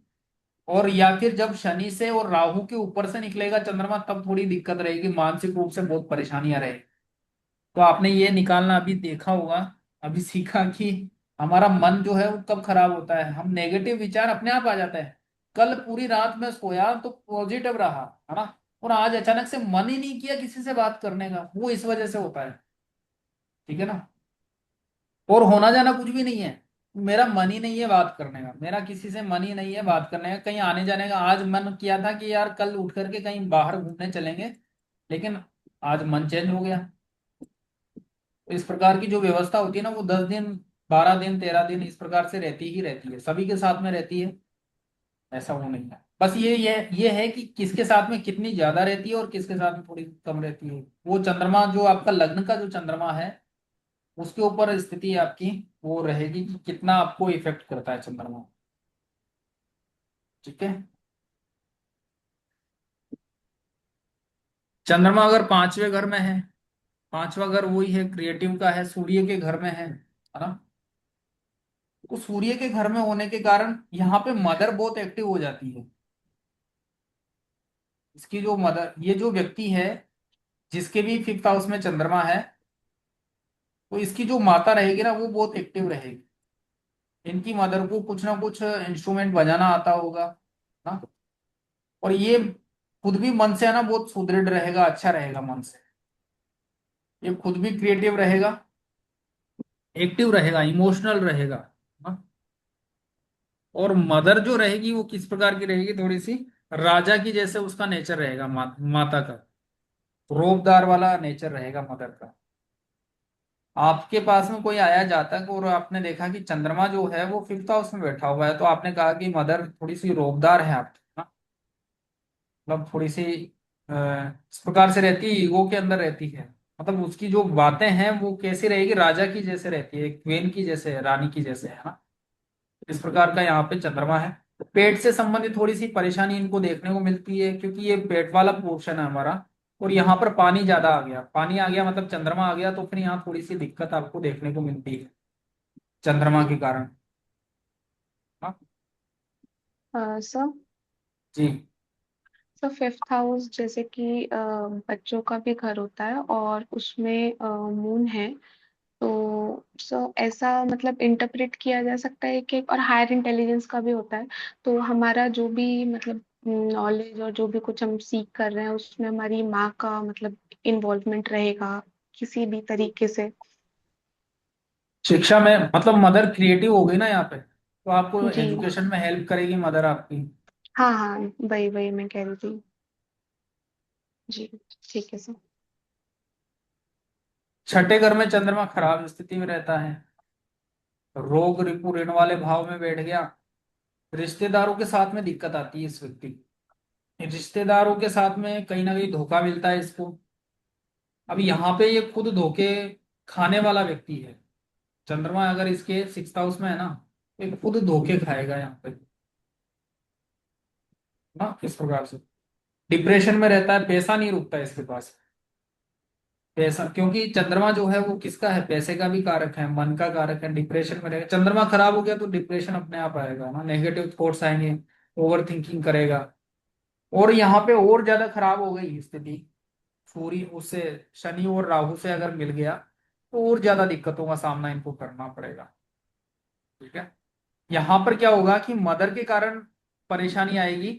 और या फिर जब शनि से और राहु के ऊपर से निकलेगा चंद्रमा तब थोड़ी दिक्कत रहेगी, मानसिक रूप से बहुत परेशानियां रहेगी। तो आपने ये निकालना अभी देखा होगा, अभी सीखा कि हमारा मन जो है वो कब खराब होता है, हम नेगेटिव विचार अपने आप आ जाता है। कल पूरी रात में सोया तो पॉजिटिव रहा, है ना, और आज अचानक से मन ही नहीं किया किसी से बात करने का, वो इस वजह से होता है। ठीक है ना। और होना जाना कुछ भी नहीं है, मेरा मन ही नहीं है बात करने का, मेरा किसी से मन ही नहीं है बात करने का, कहीं आने जाने का आज मन किया था कि यार कल उठ करके कहीं बाहर घूमने चलेंगे, लेकिन आज मन चेंज हो गया। तो इस प्रकार की जो व्यवस्था होती है ना वो 10 दिन, 12 दिन, 13 दिन इस प्रकार से रहती ही रहती है, सभी के साथ में रहती है। ऐसा वो नहीं है, बस ये है कि किसके साथ में कितनी ज्यादा रहती है और किसके साथ में थोड़ी कम रहती है। वो चंद्रमा जो आपका लग्न का जो चंद्रमा है उसके ऊपर स्थिति आपकी वो रहेगी कि कितना आपको इफेक्ट करता है चंद्रमा। ठीक है। चंद्रमा अगर 5वें घर में है, 5वां घर वही है क्रिएटिव का है, सूर्य के घर में है ना। तो सूर्य के घर में होने के कारण यहाँ पे मदर बहुत एक्टिव हो जाती है। इसकी जो मदर, ये जो व्यक्ति है जिसके भी 5th हाउस में चंद्रमा है, तो इसकी जो माता रहेगी ना वो बहुत एक्टिव रहेगी। इनकी मदर को कुछ ना कुछ इंस्ट्रूमेंट बजाना आता होगा ना। और ये खुद भी मन से है ना बहुत सुदृढ़ रहेगा, अच्छा रहेगा मन से। ये खुद भी क्रिएटिव रहेगा, एक्टिव रहेगा, इमोशनल रहेगा ना। और मदर जो रहेगी वो किस प्रकार की रहेगी, थोड़ी सी राजा की जैसे उसका नेचर रहेगा, माता का रोबदार वाला नेचर रहेगा मदर का। आपके पास में कोई आया जाता है और आपने देखा कि चंद्रमा जो है वो 5th हाउस में बैठा हुआ है, तो आपने कहा कि मदर थोड़ी सी रोबदार है आपकी ना, मतलब थोड़ी सी इस प्रकार से रहती है, ईगो के अंदर रहती है। मतलब उसकी जो बातें हैं वो कैसी रहेगी, राजा की जैसे रहती है, क्वीन की जैसे, रानी की जैसे, है ना। इस प्रकार का यहाँ पे चंद्रमा है। पेट से संबंधित थोड़ी सी परेशानी इनको देखने को मिलती है क्योंकि ये पेट वाला पोर्शन है हमारा। और यहाँ पर पानी ज्यादा आ गया, पानी आ गया मतलब चंद्रमा आ गया, तो फिर यहाँ थोड़ी सी दिक्कत आपको देखने को मिलती है चंद्रमा के कारण। हाँ सर, जी। सर 5th हाउस जैसे कि बच्चों का भी घर होता है और उसमें मून है, तो सो ऐसा मतलब इंटरप्रेट किया जा सकता है कि, और हायर इंटेलिजेंस का भी होता है, तो हमारा जो भी मतलब नॉलेज और जो भी कुछ हम सीख कर रहे हैं उसमें हमारी माँ का मतलब इन्वॉल्वमेंट रहेगा किसी भी तरीके से। शिक्षा में मतलब मदर क्रिएटिव हो गई ना यहाँ पे, तो आपको जी। एजुकेशन में हेल्प करेगी मदर आपकी। हाँ हाँ, वही वही मैं कह रही थी। जी, ठीक है सर। 6ठे घर में चंद्रमा खराब स्थिति में रहता है, रोग रिपु ऋण वाले भाव में बैठ गया। रिश्तेदारों के साथ में दिक्कत आती है इस व्यक्ति की। रिश्तेदारों के साथ में कहीं ना कहीं धोखा मिलता है इसको। अब यहाँ पे ये खुद धोखे खाने वाला व्यक्ति है। चंद्रमा अगर इसके 6th हाउस में है ना, तो ये खुद धोखे खाएगा यहाँ पे ना। इस प्रकार से डिप्रेशन में रहता है, पैसा नहीं रुकता इसके पास। पैसा, क्योंकि चंद्रमा जो है वो किसका है, पैसे का भी कारक है, मन का कारक है। डिप्रेशन में रहेगा, चंद्रमा खराब हो गया तो डिप्रेशन अपने आप आएगा ना, नेगेटिव थॉट्स आएंगे, ओवर थिंकिंग करेगा। और यहाँ पे और ज्यादा खराब हो गई स्थिति, सूर्य उससे, शनि और राहु से अगर मिल गया तो और ज्यादा दिक्कतों का सामना इनको करना पड़ेगा। ठीक है। यहाँ पर क्या होगा कि मदर के कारण परेशानी आएगी,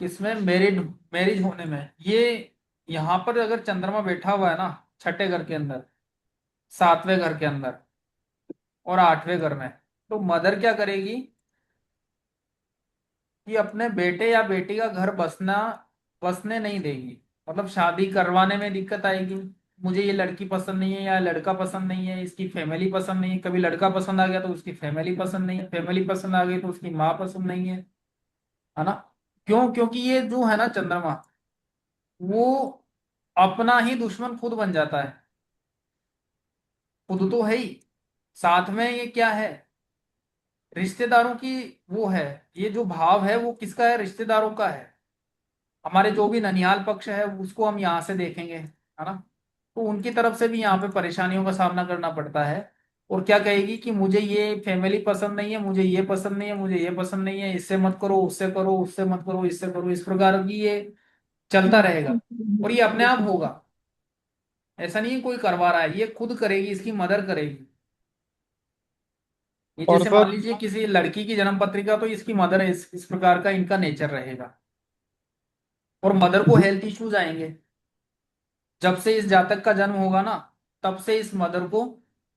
किसमें, मैरिड, मैरिज होने में। ये यहाँ पर अगर चंद्रमा बैठा हुआ है ना 6ठे घर के अंदर, 7वें घर के अंदर और 8वें घर में, तो मदर क्या करेगी कि अपने बेटे या बेटी का घर बसने नहीं देगी। मतलब शादी करवाने में दिक्कत आएगी, मुझे ये लड़की पसंद नहीं है या लड़का पसंद नहीं है, इसकी फैमिली पसंद नहीं है। कभी लड़का पसंद आ गया तो उसकी फैमिली पसंद नहीं है, फैमिली पसंद आ गई तो उसकी माँ पसंद नहीं है ना। क्यों? क्योंकि ये जो है ना चंद्रमा, वो अपना ही दुश्मन खुद बन जाता है। खुद तो है ही, साथ में ये क्या है, रिश्तेदारों की वो है। ये जो भाव है वो किसका है, रिश्तेदारों का है। हमारे जो भी ननिहाल पक्ष है उसको हम यहाँ से देखेंगे, है ना, तो उनकी तरफ से भी यहाँ पे परेशानियों का सामना करना पड़ता है। और क्या कहेगी कि मुझे ये फैमिली पसंद नहीं है, मुझे ये पसंद नहीं है, मुझे ये पसंद नहीं है, इससे मत करो, उससे करो, उससे मत करो, इससे करो, इस प्रकार की ये चलता रहेगा। और ये अपने आप होगा, ऐसा नहीं है कोई करवा रहा है, ये खुद करेगी, इसकी मदर करेगी। ये और जैसे मान सर लीजिए किसी लड़की की जन्म पत्रिका, तो इसकी मदर है, इस प्रकार का इनका नेचर रहेगा। और मदर को हेल्थ इश्यूज आएंगे। जब से इस जातक का जन्म होगा ना, तब से इस मदर को,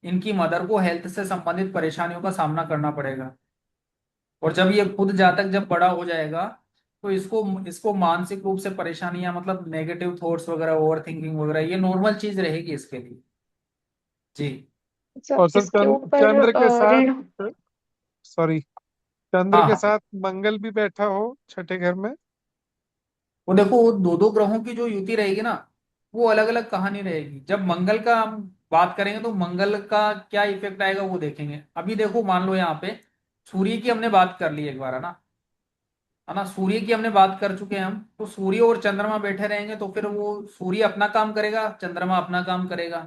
इनकी मदर को हेल्थ से संबंधित परेशानियों का सामना करना पड़ेगा। और जब ये खुद जातक जब बड़ा हो जाएगा, तो इसको इसको मानसिक रूप से परेशानियां, मतलब नेगेटिव थॉट्स वगैरह, ओवर थिंकिंग वगैरह, ये नॉर्मल चीज रहेगी इसके लिए। जी। सर और सर इसके ऊपर चंद्र के साथ, ऋण। सॉरी, चंद्र हाँ के हाँ, साथ मंगल भी बैठा हो छठे घर में। वो देखो, वो दो दो ग्रहों की जो युति रहेगी ना, वो अलग अलग कहानी रहेगी। जब मंगल का हम बात करेंगे तो मंगल का क्या इफेक्ट आएगा वो देखेंगे। अभी देखो, मान लो यहाँ पे सूर्य की हमने बात कर ली एक बार, है ना, सूर्य की हमने बात कर चुके हैं हम। तो सूर्य और चंद्रमा बैठे रहेंगे तो फिर वो सूर्य अपना काम करेगा, चंद्रमा अपना काम करेगा,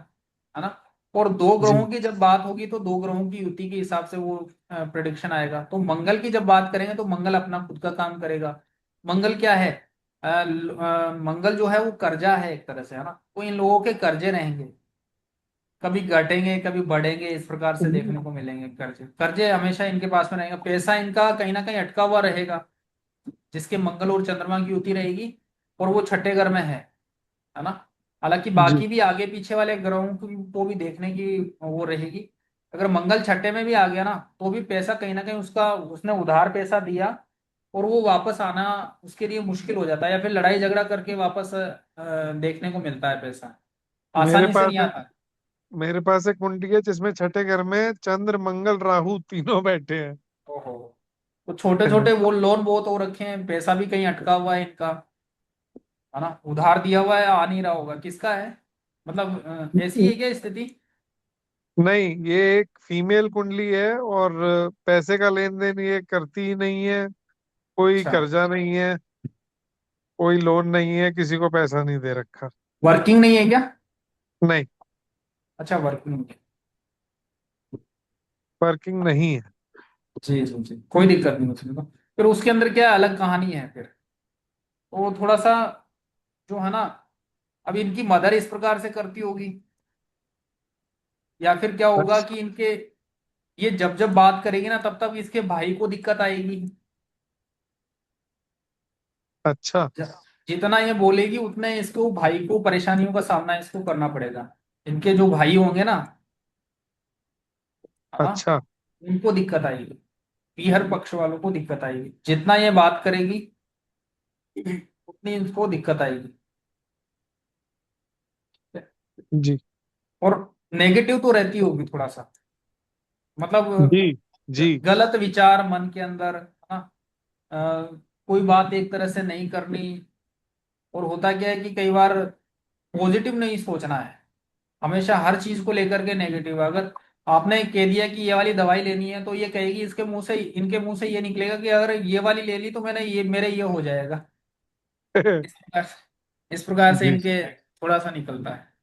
है ना। और दो ग्रहों जी। की जब बात होगी तो दो ग्रहों की युति के हिसाब से वो प्रिडिक्शन आएगा। तो मंगल की जब बात करेंगे तो मंगल अपना खुद का काम करेगा। मंगल क्या है? मंगल जो है वो कर्जा है एक तरह से, है ना। तो इन लोगों के कर्जे रहेंगे, कभी घटेंगे कभी बढ़ेंगे, इस प्रकार से देखने को मिलेंगे। कर्जे कर्जे हमेशा इनके पास में रहेंगे, पैसा इनका कहीं ना कहीं अटका हुआ रहेगा, जिसके मंगल और चंद्रमा की युति रहेगी। और वो छठे घर में है ना। हालांकि जी। बाकी भी आगे पीछे वाले ग्रहों को भी देखने की वो रहेगी। अगर मंगल छठे में भी आ गया ना, तो भी पैसा कहीं ना कहीं उसका, उसने उधार पैसा दिया और वो वापस आना उसके लिए मुश्किल हो जाता है, या फिर लड़ाई झगड़ा करके वापस देखने को मिलता है पैसा, मेरे आसानी से नहीं पास आता। मेरे पास एक कुंडली है जिसमें छठे घर में चंद्र मंगल राहु तीनों बैठे हैं। ओहो, तो छोटे छोटे वो लोन बहुत हो रखे हैं, पैसा भी कहीं अटका हुआ है इनका, है ना, उधार दिया हुआ है, आ नहीं रहा होगा, किसका है, मतलब ऐसी है क्या स्थिति? नहीं, ये एक फीमेल कुंडली है और पैसे का लेन देन ये करती ही नहीं है। कोई अच्छा, कर्जा नहीं है, कोई लोन नहीं है, किसी को पैसा नहीं दे रखा। वर्किंग नहीं है क्या? नहीं, अच्छा, वर्किंग है। वर्किंग नहीं है। जी जी जी, कोई दिक्कत नहीं उसमें तो। फिर उसके अंदर क्या अलग कहानी है फिर, तो थोड़ा सा जो है ना, अब इनकी मदर इस प्रकार से करती होगी, या फिर क्या होगा अच्छा। कि इनके, ये जब जब बात करेगी ना, तब तब इसके भाई को दिक्कत आएगी। अच्छा। ज- जितना ये बोलेगी उतने इसको भाई को परेशानियों का सामना इसको करना पड़ेगा। इनके जो भाई होंगे ना, है ना, अच्छा। उनको दिक्कत आएगी, पीहर पक्ष वालों को दिक्कत आएगी। जितना ये बात करेगी उतनी इनको दिक्कत आएगी। जी। और नेगेटिव तो रहती होगी थोड़ा सा, मतलब जी। जी। गलत विचार मन के अंदर, है ना। कोई बात एक तरह से नहीं करनी। और होता क्या है कि कई बार पॉजिटिव नहीं सोचना है, हमेशा हर चीज को लेकर के नेगेटिव। अगर आपने कह दिया कि ये वाली दवाई लेनी है, तो ये कहेगी, इसके मुंह से, इनके मुंह से ये निकलेगा कि अगर ये वाली ले ली तो मैंने ये, मेरे ये हो जाएगा। इस प्रकार से जी। इनके थोड़ा सा निकलता है।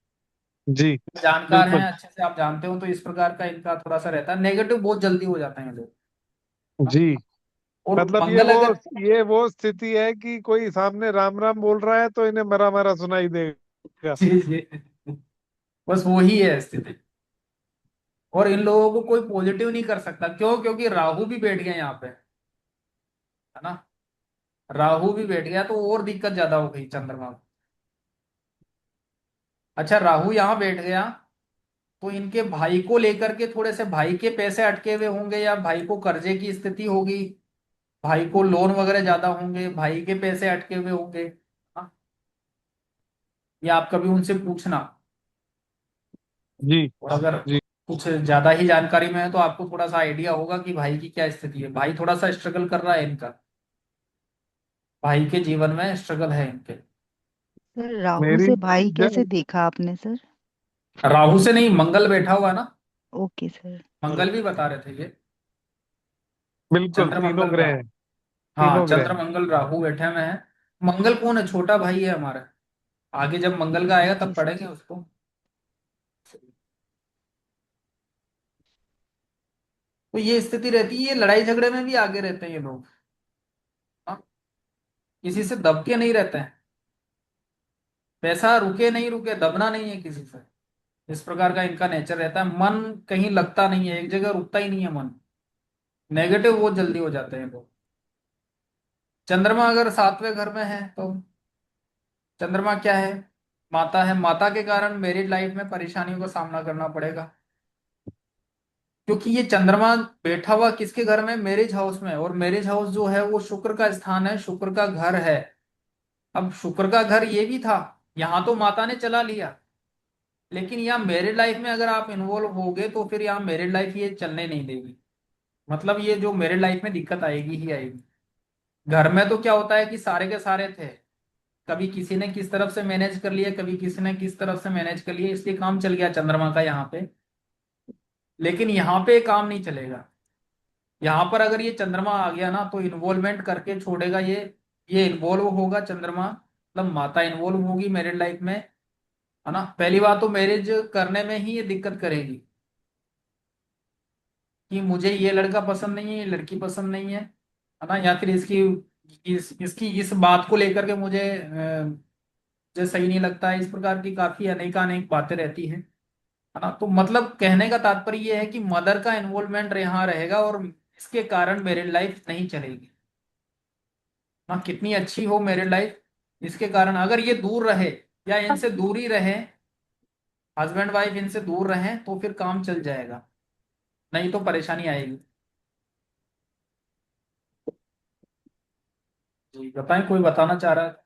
जी। जानकार हैं बिल्कुल। अच्छे से, आप जानते हो, तो इस प्रकार का इनका थोड़ा सा रहता है, नेगेटिव बहुत जल्दी हो जाते हैं लोग। हाँ? जी। और मतलब मंगल अगर, ये वो स्थिति है कि कोई सामने राम राम बोल रहा है तो इन्हें मरा मरा सुनाई देगा। जी जी, बस वही है स्थिति। और इन लोगों को कोई पॉजिटिव नहीं कर सकता, क्यों? क्योंकि राहु भी बैठ गया यहाँ पे, है ना। राहु भी बैठ गया तो और दिक्कत ज्यादा हो गई चंद्रमा को। अच्छा, राहु यहाँ बैठ गया तो इनके भाई को लेकर के थोड़े से, भाई के पैसे अटके हुए होंगे, या भाई को कर्जे की स्थिति होगी, भाई को लोन वगैरह ज्यादा होंगे, भाई के पैसे अटके हुए होंगे। हाँ, ये आप कभी उनसे पूछना। जी। और अगर जी। कुछ ज्यादा ही जानकारी में है तो आपको थोड़ा सा आइडिया होगा कि भाई की क्या स्थिति है। भाई थोड़ा सा स्ट्रगल कर रहा है इनका, भाई के जीवन में स्ट्रगल है इनके। सर राहु मेरी से भाई कैसे ज- देखा आपने सर? राहु से नहीं, मंगल बैठा हुआ है ना, ओके सर। मंगल भी बता रहे थे ये, बिल्कुल चंद्र तीनों मंगल ग्रह राहु। हैं। हाँ, तीनों ग्रह चंद्र हैं। मंगल राहु बैठे में है। मंगल कौन है? छोटा भाई है हमारा। आगे जब मंगल का आएगा तब जी सर। पढ़ेंगे उसको। तो ये स्थिति रहती है, ये लड़ाई झगड़े में भी आगे रहते हैं ये लोग। हाँ, किसी से दब के नहीं रहते हैं। पैसा रुके नहीं रुके, दबना नहीं है किसी से। इस प्रकार का इनका नेचर रहता है। मन कहीं लगता नहीं है, एक जगह रुकता ही नहीं है मन। नेगेटिव बहुत जल्दी हो जाते हैं लोग। चंद्रमा अगर 7वें घर में है तो चंद्रमा क्या है? माता है। माता के कारण मैरिड लाइफ में परेशानियों का सामना करना पड़ेगा, क्योंकि ये चंद्रमा बैठा हुआ किसके घर में? मैरिज हाउस में। और मैरिज हाउस जो है वो शुक्र का स्थान है, शुक्र का घर है। अब शुक्र का घर ये भी था, यहाँ तो माता ने चला लिया, लेकिन यहाँ मैरिड लाइफ में अगर आप इन्वॉल्व होगे तो फिर यहाँ मैरिड लाइफ ये चलने नहीं देगी। मतलब ये जो मैरिड लाइफ में दिक्कत आएगी ही आएगी। घर में तो क्या होता है कि सारे के सारे थे, कभी किसी ने किस तरफ से मैनेज कर लिया, कभी किसी ने किस तरफ से मैनेज कर लिया, इसलिए काम चल गया चंद्रमा का यहाँ पे। लेकिन यहाँ पे काम नहीं चलेगा। यहाँ पर अगर ये चंद्रमा आ गया ना तो इन्वॉल्वमेंट करके छोड़ेगा ये इन्वॉल्व होगा चंद्रमा, मतलब माता इन्वॉल्व होगी मैरिड लाइफ में, है ना। पहली बात तो मैरिज करने में ही ये दिक्कत करेगी कि मुझे ये लड़का पसंद नहीं है, ये लड़की पसंद नहीं है ना। या फिर इसकी इस बात को लेकर के मुझे सही नहीं लगता है। इस प्रकार की काफी अनेक अनेक बातें रहती हैं, है ना। तो मतलब कहने का तात्पर्य ये है कि मदर का इन्वॉल्वमेंट यहाँ रहेगा और इसके कारण मैरिड लाइफ नहीं चलेगी। हाँ, कितनी अच्छी हो मैरिड लाइफ, इसके कारण अगर ये दूर रहे या इनसे दूर ही रहे, हस्बैंड वाइफ इनसे दूर रहे तो फिर काम चल जाएगा, नहीं तो परेशानी आएगी। जी बताएं, कोई बताना चाह रहा है?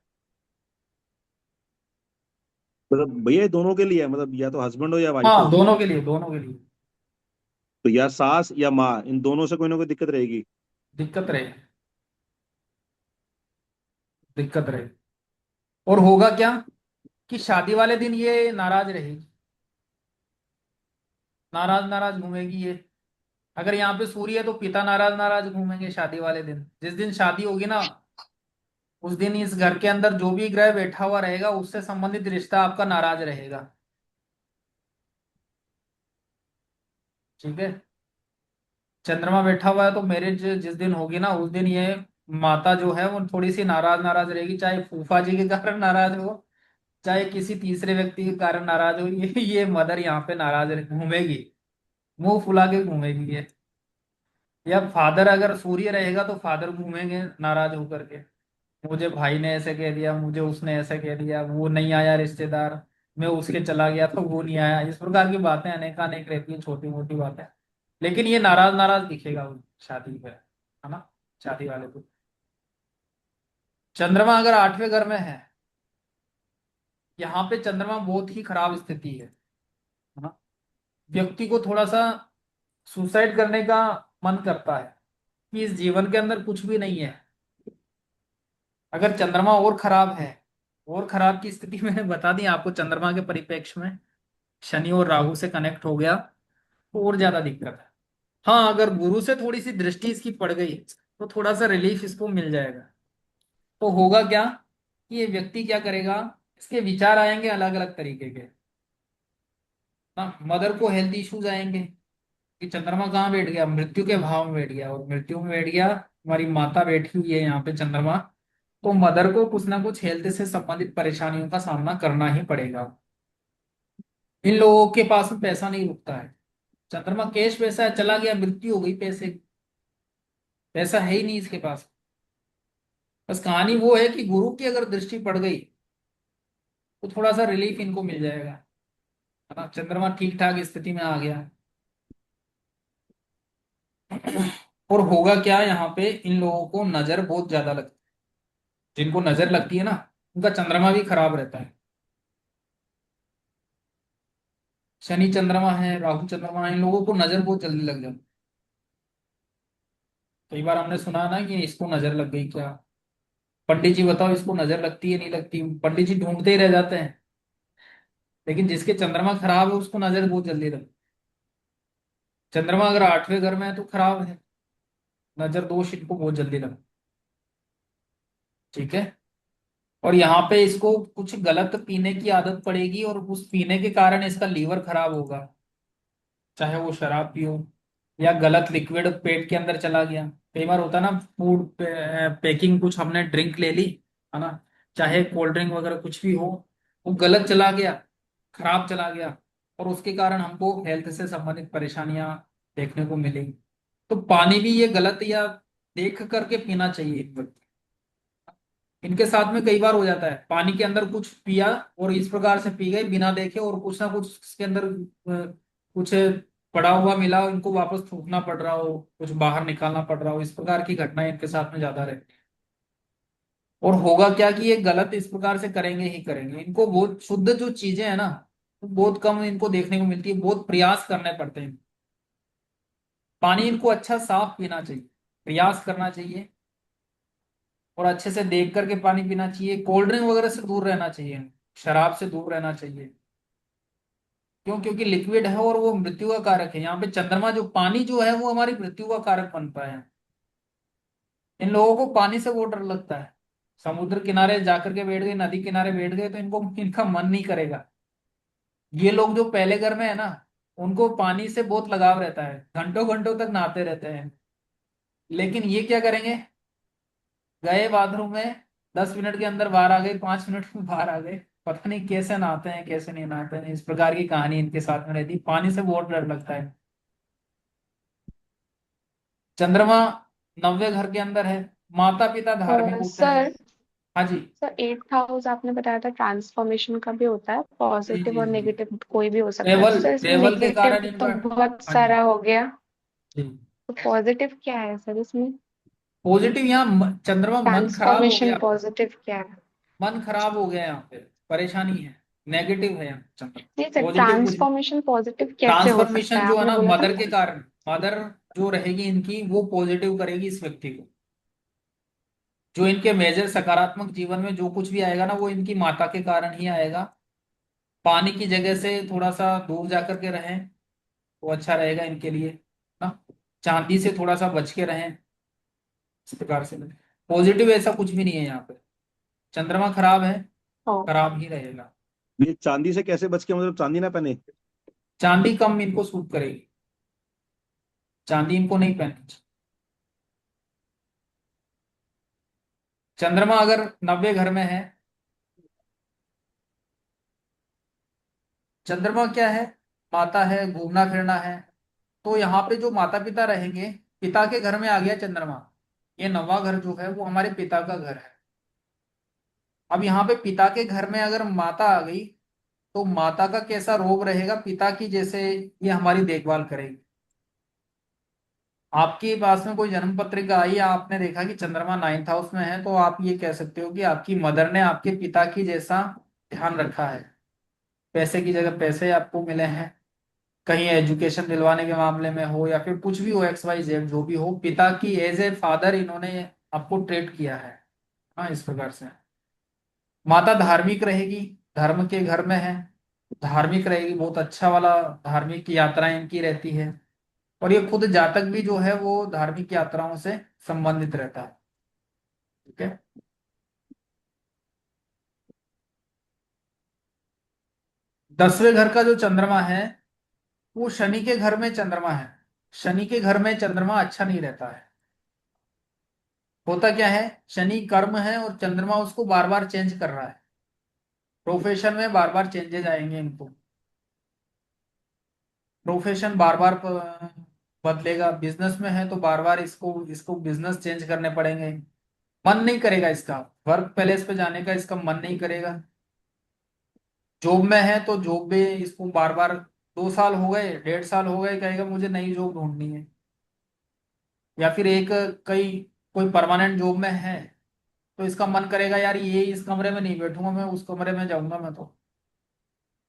मतलब भैया ये दोनों के लिए है, मतलब या तो हस्बैंड हो या वाइफ हाँ, हो। दोनों के लिए, दोनों के लिए तो या सास या माँ, इन दोनों से कोई ना कोई दिक्कत रहेगी। दिक्कत रहे, दिक्कत रहे। और होगा क्या कि शादी वाले दिन ये नाराज रहेगी, नाराज नाराज घूमेगी ये। अगर यहाँ पे सूर्य है तो पिता नाराज नाराज घूमेंगे शादी वाले दिन। जिस दिन शादी होगी ना उस दिन इस घर के अंदर जो भी ग्रह बैठा हुआ रहेगा उससे संबंधित रिश्ता आपका नाराज रहेगा। ठीक है। चंद्रमा बैठा हुआ है तो मैरिज जिस दिन होगी ना उस दिन ये माता जो है वो थोड़ी सी नाराज नाराज रहेगी, चाहे फूफा जी के कारण नाराज हो, चाहे किसी तीसरे व्यक्ति के कारण नाराज हो। ये मदर यहाँ पे नाराज घूमेगी, मुंह फुला के घूमेगी ये। या फादर अगर सूर्य रहेगा तो फादर घूमेंगे नाराज होकर के, मुझे भाई ने ऐसे कह दिया, मुझे उसने ऐसे कह दिया, वो नहीं आया रिश्तेदार, मैं उसके चला गया तो वो नहीं आया। इस प्रकार की बातें अनेक अनेक रहती है, छोटी मोटी बातें। लेकिन ये नाराज नाराज दिखेगा उस शादी पे, है ना, शादी वाले को। चंद्रमा अगर 8वें घर में है, यहाँ पे चंद्रमा बहुत ही खराब स्थिति है ना। व्यक्ति को थोड़ा सा सुसाइड करने का मन करता है कि इस जीवन के अंदर कुछ भी नहीं है। अगर चंद्रमा और खराब है, और खराब की स्थिति मैंने बता दी आपको, चंद्रमा के परिप्रेक्ष्य में शनि और राहु से कनेक्ट हो गया तो और ज्यादा दिक्कत है। हाँ, अगर गुरु से थोड़ी सी दृष्टि इसकी पड़ गई तो थोड़ा सा रिलीफ इसको मिल जाएगा। तो होगा क्या कि ये व्यक्ति क्या करेगा, इसके विचार आएंगे अलग अलग तरीके के ना। मदर को हेल्थ इश्यूज आएंगे कि चंद्रमा कहाँ बैठ गया? मृत्यु के भाव में बैठ गया, और मृत्यु में बैठ गया, हमारी माता बैठी हुई है यहाँ पे चंद्रमा। तो मदर को कुछ ना कुछ हेल्थ से संबंधित परेशानियों का सामना करना ही पड़ेगा। इन लोगों के पास में पैसा नहीं रुकता है। चंद्रमा कैश पैसा है, चला गया, मृत्यु हो गई, पैसा है ही नहीं इसके पास। बस कहानी वो है कि गुरु की अगर दृष्टि पड़ गई तो थोड़ा सा रिलीफ इनको मिल जाएगा, है ना। चंद्रमा ठीक ठाक स्थिति में आ गया। और होगा क्या, यहाँ पे इन लोगों को नजर बहुत ज्यादा लगती है। जिनको नजर लगती है ना उनका चंद्रमा भी खराब रहता है। शनि चंद्रमा है, राहु चंद्रमा है, इन लोगों को नजर बहुत जल्दी लग जाती है। कई बार हमने सुना ना कि इसको नजर लग गई क्या। पंडित जी बताओ इसको नजर लगती है नहीं लगती? पंडित जी ढूंढते ही रह जाते हैं। लेकिन जिसके चंद्रमा खराब है उसको नजर बहुत जल्दी लगती है। चंद्रमा अगर 8वें घर में है तो खराब है, नजर दोष इनको बहुत जल्दी लगता है। ठीक है। और यहाँ पे इसको कुछ गलत पीने की आदत पड़ेगी और उस पीने के कारण इसका लीवर खराब होगा, चाहे वो शराब पियो या गलत लिक्विड पेट के अंदर चला गया। कई बार होता है ना, फूड पैकिंग कुछ हमने ड्रिंक ले ली, है ना, चाहे कोल्ड ड्रिंक वगैरह कुछ भी हो, वो गलत चला गया, खराब चला गया, और उसके कारण हमको हेल्थ से संबंधित परेशानियां देखने को मिलेंगी। तो पानी भी ये गलत या देख करके पीना चाहिए। इनके साथ में कई बार हो जाता है, पानी के अंदर कुछ पिया और इस प्रकार से पी गए बिना देखे, और कुछ ना कुछ इसके अंदर कुछ पड़ा हुआ मिला, इनको वापस थूकना पड़ रहा हो, कुछ बाहर निकालना पड़ रहा हो, इस प्रकार की घटनाएं इनके साथ में ज्यादा रहती है। और होगा क्या कि ये गलत इस प्रकार से करेंगे ही करेंगे। इनको बहुत शुद्ध जो चीजें है ना, वो बहुत कम इनको देखने को मिलती है, बहुत प्रयास करने पड़ते हैं। पानी इनको अच्छा साफ पीना चाहिए, प्रयास करना चाहिए, और अच्छे से देख करके पानी पीना चाहिए। कोल्ड ड्रिंक वगैरह से दूर रहना चाहिए, शराब से दूर रहना चाहिए। क्यों? क्योंकि लिक्विड है और वो मृत्यु का कारक है। यहाँ पे चंद्रमा जो पानी जो है वो हमारी मृत्यु का कारक बनता है। इन लोगों को पानी से वो डर लगता है, समुद्र किनारे जाकर के बैठ गए, नदी किनारे बैठ गए तो इनको इनका मन नहीं करेगा। ये लोग जो पहले घर में है ना, उनको पानी से बहुत लगाव रहता है, घंटों घंटों तक नहाते रहते हैं। लेकिन ये क्या करेंगे, गए बाथरूम में, 10 मिनट के अंदर बाहर आ गए, 5 मिनट में बाहर आ गए, पता नहीं कैसे नहाते हैं कैसे नहीं नहाते हैं। इस प्रकार की कहानी इनके साथ में रहती है, पानी से बहुत डर लगता है। चंद्रमा 90 घर के अंदर है, माता पिता धार्मिक होते हैं। सर हाँ जी। सर 8th हाउस आपने बताया था ट्रांसफॉर्मेशन का भी होता है, जी पॉजिटिव जी और जी। नेगेटिव कोई भी हो सकता है, तो ट्रेवल सर इसमें ट्रेवल के नेगेटिव कारण तो इनका। बहुत हाँ जी सारा हो गया, जी। तो पॉजिटिव क्या है सर इसमें? पॉजिटिव यहाँ चंद्रमा मन खराब हो ट्रांसफॉर्मेशन गया, पॉजिटिव क्या है? मन खराब हो गया यहाँ पे, परेशानी है, नेगेटिव है यहाँ चंद्रमा। नहीं सर, पॉजिटिव कुछ, ट्रांसफॉर्मेशन पॉजिटिव कैसे हो सकता ट्रांसफॉर्मेशन है, जो है आपने ना बोला था मदर ना। के कारण, मदर जो रहेगी इनकी वो पॉजिटिव करेगी इस व्यक्ति को। जो इनके मेजर सकारात्मक जीवन में जो कुछ भी आएगा ना, वो इनकी माता के कारण ही आएगा। पानी की जगह से थोड़ा सा दूर जाकर के रहें तो अच्छा रहेगा इनके लिए ना। चांदी से थोड़ा सा बच के रहें, इस प्रकार से। पॉजिटिव ऐसा कुछ भी नहीं है यहाँ पे। चंद्रमा खराब है, ओ, खराब ही रहेगा। ये चांदी से कैसे बच के, मतलब चांदी ना पहने? चांदी कम इनको सूट करेगी, चांदी इनको नहीं पहननी चाहिए। चंद्रमा अगर 90 घर में है, चंद्रमा क्या है, माता है, घूमना फिरना है। तो यहाँ पे जो माता पिता रहेंगे, पिता के घर में आ गया चंद्रमा, ये 9वां घर जो है वो हमारे पिता का घर है। अब यहाँ पे पिता के घर में अगर माता आ गई, तो माता का कैसा रोग रहेगा, पिता की जैसे ये हमारी देखभाल करेगी। आपके पास में कोई जन्म पत्रिका आई, आपने देखा कि चंद्रमा 9th हाउस में है, तो आप ये कह सकते हो कि आपकी मदर ने आपके पिता की जैसा ध्यान रखा है। पैसे की जगह पैसे आपको मिले हैं, कहीं एजुकेशन दिलवाने के मामले में हो या फिर कुछ भी हो, XYZ जो भी हो, पिता की एज ए फादर इन्होंने आपको ट्रीट किया है। हाँ, इस प्रकार से। माता धार्मिक रहेगी, धर्म के घर में है, धार्मिक रहेगी, बहुत अच्छा वाला धार्मिक यात्राएं इनकी रहती है। और ये खुद जातक भी जो है वो धार्मिक यात्राओं से संबंधित रहता है। ठीक है। 10वें घर का जो चंद्रमा है वो शनि के घर में चंद्रमा है। शनि के घर में चंद्रमा अच्छा नहीं रहता है। होता क्या है, शनि कर्म है और चंद्रमा उसको बार बार चेंज कर रहा है। प्रोफेशन में बार बार चेंजेस आएंगे इनको, प्रोफेशन बार बार बदलेगा। बिजनेस में है तो बार बार इसको इसको बिजनेस चेंज करने पड़ेंगे। मन नहीं करेगा इसका, वर्क प्लेस पे जाने का इसका मन नहीं करेगा। जॉब में है तो जॉब में इसको बार बार 2 साल हो गए, 1.5 साल हो गए, कहेगा मुझे नई जॉब ढूंढनी है। या फिर एक कई कोई परमानेंट जॉब में है तो इसका मन करेगा यार ये इस कमरे में नहीं बैठूंगा, मैं उस कमरे में जाऊंगा मैं तो,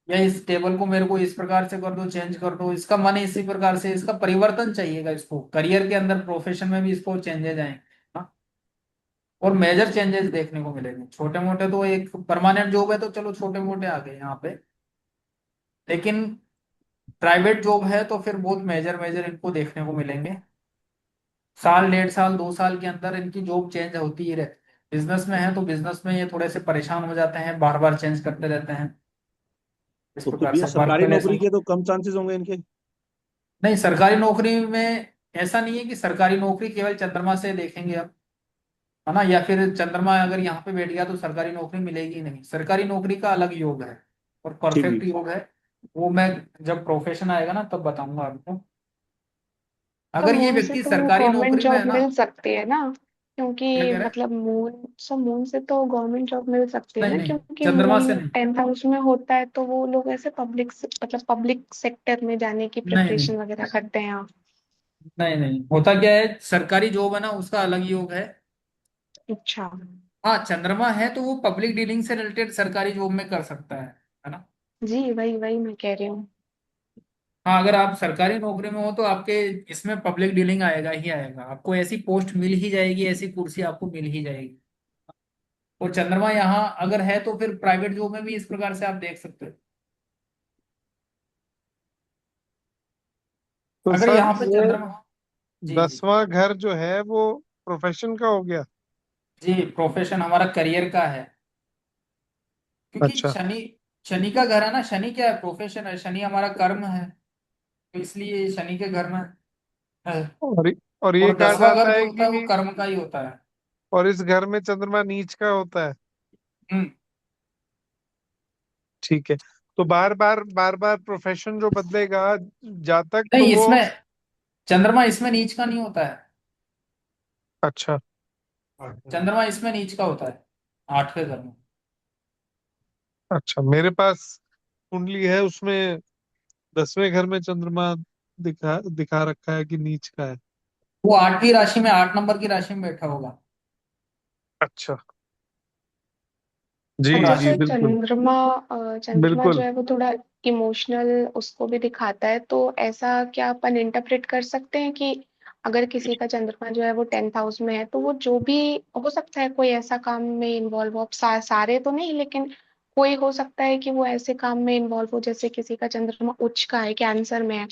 या इस टेबल को मेरे को इस प्रकार से कर दो, चेंज कर दो। इसका मन इसी प्रकार से, इसका परिवर्तन चाहिएगा इसको, करियर के अंदर प्रोफेशन में भी इसको चेंजेस आए। हाँ, और मेजर चेंजेस देखने को मिलेंगे। छोटे मोटे तो एक परमानेंट जॉब है तो चलो छोटे मोटे आ गए यहाँ पे, लेकिन प्राइवेट जॉब है तो फिर बहुत मेजर मेजर इनको देखने को मिलेंगे। साल 1.5 साल 2 साल के अंदर इनकी जॉब चेंज होती ही रहती है। बिजनेस में है तो बिजनेस में ये थोड़े से परेशान हो जाते हैं, बार बार चेंज करते रहते हैं। इस तो फिर प्रकार भैया से वर्क सरकारी नौकरी रिलेशन। के तो कम चांसेस होंगे इनके। नहीं, सरकारी नौकरी में ऐसा नहीं है कि सरकारी नौकरी केवल चंद्रमा से देखेंगे आप, है ना, या फिर चंद्रमा अगर यहाँ पे बैठ गया तो सरकारी नौकरी मिलेगी नहीं। सरकारी नौकरी का अलग योग है और ठीक परफेक्ट भी। योग है। वो मैं जब प्रोफेशन आएगा ना तब बताऊंगा आपको। तो अगर ये मून से व्यक्ति तो सरकारी गवर्नमेंट नौकरी में है जॉब ना। मिल सकती है ना? क्या क्योंकि कह रहे हैं? मतलब मून से तो गवर्नमेंट जॉब मिल सकती है नहीं ना, नहीं, क्योंकि चंद्रमा से मून नहीं। 10th हाउस में होता है, तो वो लोग ऐसे मतलब पब्लिक सेक्टर में जाने की नहीं नहीं प्रिपरेशन वगैरह करते हैं। नहीं नहीं, होता क्या है, सरकारी जॉब है ना उसका अलग योग है। अच्छा। हाँ, चंद्रमा है तो वो पब्लिक डीलिंग से रिलेटेड सरकारी जॉब में कर सकता है ना। जी, वही वही मैं कह रही हूँ। हाँ, अगर आप सरकारी नौकरी में हो तो आपके इसमें पब्लिक डीलिंग आएगा ही आएगा, आपको ऐसी पोस्ट मिल ही जाएगी, ऐसी कुर्सी आपको मिल ही जाएगी। और चंद्रमा यहाँ अगर है तो फिर प्राइवेट जॉब में भी इस प्रकार से आप देख सकते हो। तो अगर सर यहाँ पे ये चंद्रमा। जी जी। 10वां घर जो है वो प्रोफेशन का हो गया। जी, प्रोफेशन हमारा करियर का है। क्योंकि अच्छा। शनि, शनि का घर है ना, शनि क्या है, प्रोफेशन है, शनि हमारा कर्म है। तो इसलिए शनि के घर में है। और और ये और कहा 10वां घर जाता जो है होता है वो कि कर्म का ही होता है। और इस घर में चंद्रमा नीच का होता है। हम्म। ठीक है। तो बार बार प्रोफेशन जो बदलेगा जातक, तो नहीं, वो। इसमें चंद्रमा इसमें नीच का नहीं होता है। अच्छा। चंद्रमा इसमें नीच का होता है, 8वें घर में। अच्छा, मेरे पास कुंडली है, उसमें 10वें घर में चंद्रमा दिखा दिखा रखा है कि नीच का है। वो 8वीं राशि में, 8 नंबर की राशि में बैठा होगा। अच्छा। जी वो अच्छा जी राशि। सर, बिल्कुल। चंद्रमा जो बिल्कुल। है वो थोड़ा इमोशनल उसको भी दिखाता है, तो ऐसा क्या अपन इंटरप्रेट कर सकते हैं कि अगर किसी का चंद्रमा जो है वो 10th हाउस में है, तो वो जो भी हो सकता है, कोई ऐसा काम में इन्वॉल्व हो, सारे तो नहीं, लेकिन कोई हो सकता है कि वो ऐसे काम में इन्वॉल्व हो, जैसे किसी का चंद्रमा उच्च का है, कैंसर में है,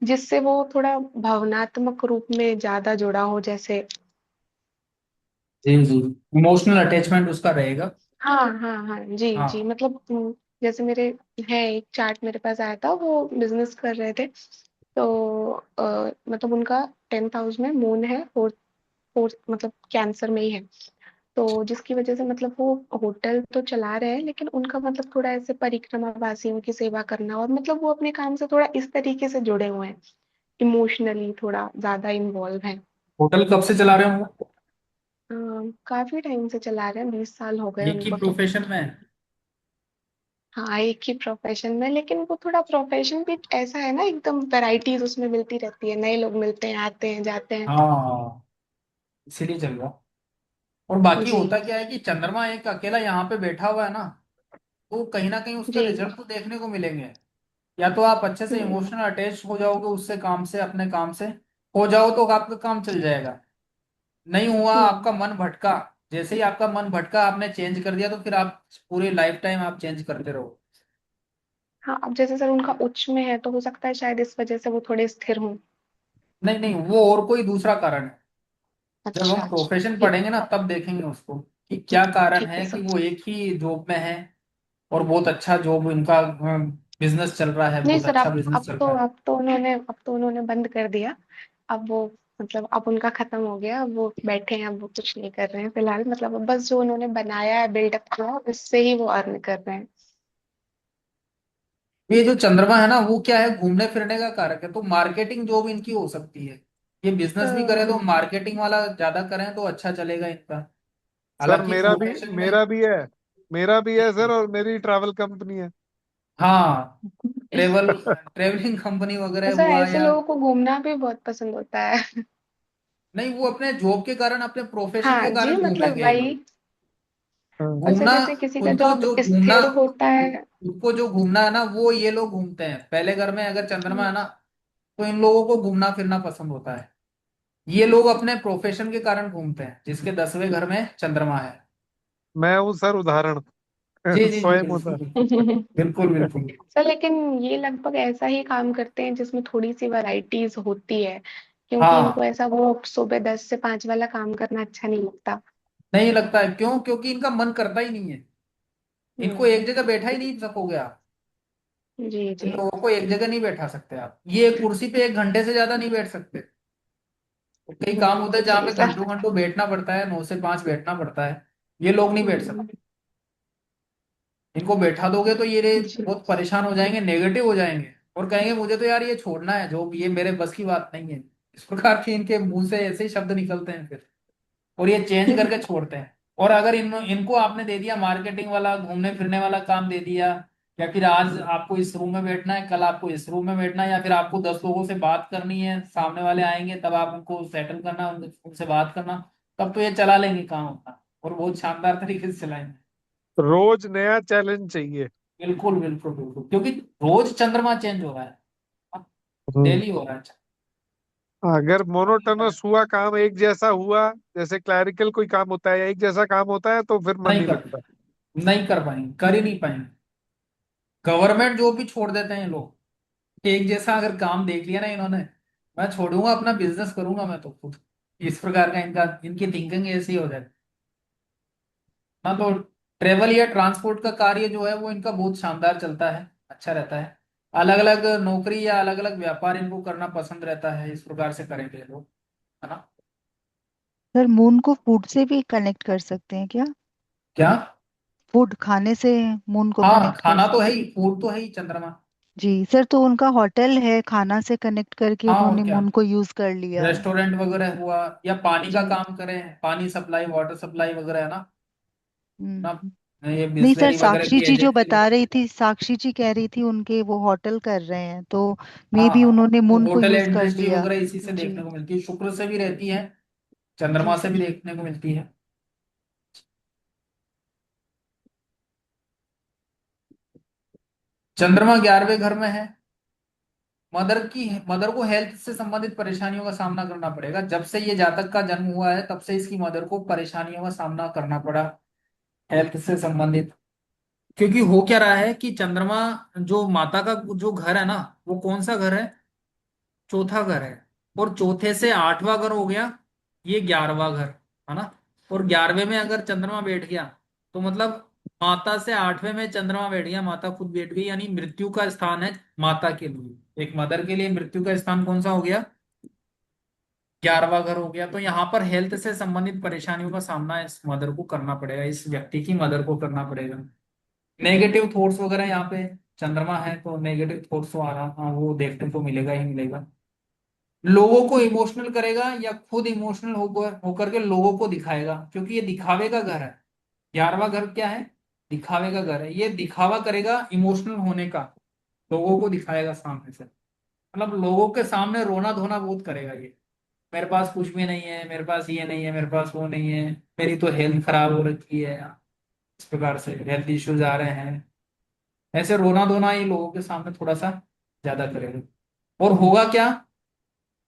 जिससे वो थोड़ा भावनात्मक रूप में ज्यादा जुड़ा हो, जैसे। जी जी, इमोशनल अटैचमेंट उसका रहेगा। हाँ हाँ हाँ, जी जी, हाँ। मतलब जैसे मेरे है एक चार्ट मेरे पास आया था, वो बिजनेस कर रहे थे, तो मतलब उनका 10th हाउस में मून है, फोर्थ फोर्थ मतलब कैंसर में ही है। तो जिसकी वजह से मतलब वो होटल तो चला रहे हैं, लेकिन उनका मतलब थोड़ा ऐसे परिक्रमा वासियों की सेवा करना, और मतलब वो अपने काम से थोड़ा इस तरीके से जुड़े हुए हैं, इमोशनली थोड़ा ज्यादा इन्वॉल्व है। होटल कब से चला रहे हो? काफी टाइम से चला रहे हैं, 20 साल हो गए एक ही उनको तो। प्रोफेशन में है? हाँ, एक ही प्रोफेशन में, लेकिन वो थोड़ा प्रोफेशन भी ऐसा है ना, एकदम वैरायटीज उसमें मिलती रहती है, नए लोग मिलते हैं, आते हैं, जाते हैं। हाँ, इसीलिए चल रहा। और बाकी जी होता क्या है कि चंद्रमा एक अकेला यहाँ पे बैठा हुआ है ना, तो कहीं ना कहीं उसके जी। रिजल्ट तो देखने को मिलेंगे। या तो आप अच्छे से हम्म इमोशनल अटैच हो जाओगे उससे, काम से, अपने काम से हो जाओ तो आपका काम चल जाएगा। नहीं हुआ, हम्म। आपका मन भटका, जैसे ही आपका मन भटका आपने चेंज कर दिया तो फिर आप पूरे लाइफ टाइम आप चेंज करते रहो। हाँ, अब जैसे सर उनका उच्च में है, तो हो सकता है शायद इस वजह से वो थोड़े स्थिर हों। नहीं नहीं, वो और कोई दूसरा कारण है। जब अच्छा हम अच्छा, प्रोफेशन ठीक पढ़ेंगे ना तब देखेंगे उसको कि क्या कारण ठीक है है कि सर। वो एक ही जॉब में है और बहुत अच्छा जॉब इनका बिजनेस चल रहा है, नहीं बहुत सर, अच्छा बिजनेस चल रहा है। अब तो उन्होंने बंद कर दिया। अब वो मतलब अब उनका खत्म हो गया, अब वो बैठे हैं, अब वो कुछ नहीं कर रहे हैं फिलहाल, मतलब अब बस जो उन्होंने बनाया है, बिल्डअप किया है, उससे ही वो अर्न कर रहे हैं। ये जो चंद्रमा है ना वो क्या है, घूमने फिरने का कारक है, तो मार्केटिंग जॉब इनकी हो सकती है। ये बिजनेस भी करे तो हाँ मार्केटिंग वाला ज्यादा करें तो अच्छा चलेगा इनका। सर हालांकि मेरा भी प्रोफेशन में। मेरा भी है। मेरा भी जी है सर, जी। और मेरी ट्रैवल कंपनी है। हाँ, ट्रेवलिंग कंपनी वगैरह सर, हुआ ऐसे या। लोगों को घूमना भी बहुत पसंद होता है। नहीं, वो अपने जॉब के कारण, अपने प्रोफेशन हाँ के जी, कारण मतलब घूमेंगे ये वही। लोग। हाँ। अच्छा, घूमना, जैसे किसी का उनको जॉब जो घूमना, स्थिर होता है। उनको जो घूमना है ना वो ये लोग घूमते हैं। पहले घर में अगर चंद्रमा हम्म, है ना तो इन लोगों को घूमना फिरना पसंद होता है। ये लोग अपने प्रोफेशन के कारण घूमते हैं जिसके 10वें घर में चंद्रमा है। मैं हूँ सर उदाहरण। जी जी जी, स्वयं बिल्कुल उदाहरण। बिल्कुल बिल्कुल बिल्कुल। सर लेकिन ये लगभग ऐसा ही काम करते हैं जिसमें थोड़ी सी वैरायटीज होती है, क्योंकि इनको हाँ, ऐसा वो सुबह 10 से 5 वाला काम करना अच्छा नहीं लगता। नहीं लगता है, क्यों? क्योंकि इनका मन करता ही नहीं है। इनको एक हम्म। जगह बैठा ही नहीं सकोगे आप। जी इन जी। लोगों को एक जगह नहीं बैठा सकते आप, ये एक कुर्सी पे 1 घंटे से ज्यादा नहीं बैठ सकते। तो कई काम होते हैं जहाँ सही पे कहा। घंटों घंटों बैठना पड़ता है, 9 से 5 बैठना पड़ता है। ये लोग नहीं बैठ सकते। हम्म। इनको बैठा दोगे तो ये जी। बहुत परेशान हो जाएंगे, नेगेटिव हो जाएंगे, और कहेंगे मुझे तो यार ये छोड़ना है जो, ये मेरे बस की बात नहीं है। इस प्रकार के इनके मुंह से ऐसे ही शब्द निकलते हैं फिर, और ये चेंज करके छोड़ते हैं। और अगर इनको आपने दे दिया मार्केटिंग वाला, घूमने फिरने वाला काम दे दिया, या फिर आज आपको इस रूम में बैठना है, कल आपको इस रूम में बैठना है, या फिर आपको 10 लोगों से बात करनी है, सामने वाले आएंगे तब आप उनको सेटल करना, उनसे बात करना, तब तो ये चला लेंगे काम अपना, और बहुत शानदार तरीके से चलाएंगे। रोज नया चैलेंज चाहिए। बिल्कुल बिल्कुल बिल्कुल, क्योंकि रोज चंद्रमा चेंज हो रहा है, हम्म। डेली हो रहा है। अगर मोनोटोनस हुआ, काम एक जैसा हुआ, जैसे क्लैरिकल कोई काम होता है या एक जैसा काम होता है, तो फिर मन नहीं नहीं कर लगता। नहीं कर पाएंगे, कर ही नहीं पाएंगे। गवर्नमेंट जॉब भी छोड़ देते हैं ये लोग, एक जैसा अगर काम देख लिया ना इन्होंने, मैं छोड़ूंगा अपना बिजनेस करूंगा मैं तो खुद। इस प्रकार का इनका, इनकी थिंकिंग ऐसी हो जाए ना। तो ट्रेवल या ट्रांसपोर्ट का कार्य जो है वो इनका बहुत शानदार चलता है, अच्छा रहता है। अलग अलग नौकरी या अलग अलग व्यापार इनको करना पसंद रहता है, इस प्रकार से करेंगे ये लोग, है ना। सर मून को फूड से भी कनेक्ट कर सकते हैं क्या? क्या? फूड खाने से मून को हाँ, कनेक्ट कर खाना तो सकते? है ही, फूड तो है ही चंद्रमा। जी सर, तो उनका होटल है, खाना से कनेक्ट करके हाँ, और उन्होंने क्या, मून को यूज कर लिया। रेस्टोरेंट वगैरह हुआ, या पानी का जी। काम करें, पानी सप्लाई, वाटर सप्लाई वगैरह, है ना। हम्म। ना ये नहीं सर, बिस्लरी वगैरह साक्षी की जी जो एजेंसी बता वगैरह। रही थी, साक्षी जी कह रही थी उनके वो होटल कर रहे हैं, तो मे हाँ भी हाँ, उन्होंने वो मून को होटल यूज कर इंडस्ट्री लिया। वगैरह इसी से जी। देखने को मिलती है, शुक्र से भी रहती है, जी चंद्रमा से भी सर। देखने को मिलती है। चंद्रमा 11वें घर में है। मदर को हेल्थ से संबंधित परेशानियों का सामना करना पड़ेगा। जब से ये जातक का जन्म हुआ है तब से इसकी मदर को परेशानियों का सामना करना पड़ा, हेल्थ से संबंधित। क्योंकि हो क्या रहा है कि चंद्रमा, जो माता का जो घर है ना, वो कौन सा घर है? चौथा घर है। और चौथे से 8वां घर हो गया, ये 11वां घर, है ना। और 11वें में अगर चंद्रमा बैठ गया, तो मतलब माता से 8वें में चंद्रमा बैठ गया, माता खुद बैठ गई, यानी मृत्यु का स्थान है माता के लिए। एक मदर के लिए मृत्यु का स्थान कौन सा हो गया? 11वां घर हो गया। तो यहाँ पर हेल्थ से संबंधित परेशानियों का सामना इस मदर को करना पड़ेगा, इस व्यक्ति की मदर को करना पड़ेगा। नेगेटिव थॉट्स वगैरह, यहाँ पे चंद्रमा है तो नेगेटिव थॉट्स आ रहा, हाँ, वो देखने को मिलेगा ही मिलेगा। लोगों को इमोशनल करेगा, या खुद इमोशनल होकर के लोगों को दिखाएगा, क्योंकि ये दिखावे का घर है। 11वां घर क्या है? दिखावे का घर है। ये दिखावा करेगा इमोशनल होने का, लोगों को दिखाएगा सामने से, मतलब लोगों के सामने रोना धोना बहुत करेगा ये। मेरे पास कुछ भी नहीं है, मेरे पास ये नहीं है, मेरे पास वो नहीं है, मेरी तो हेल्थ खराब हो रखी है, इस प्रकार से हेल्थ इश्यूज आ रहे हैं। ऐसे रोना धोना ये लोगों के सामने थोड़ा सा ज्यादा करेगा। और होगा क्या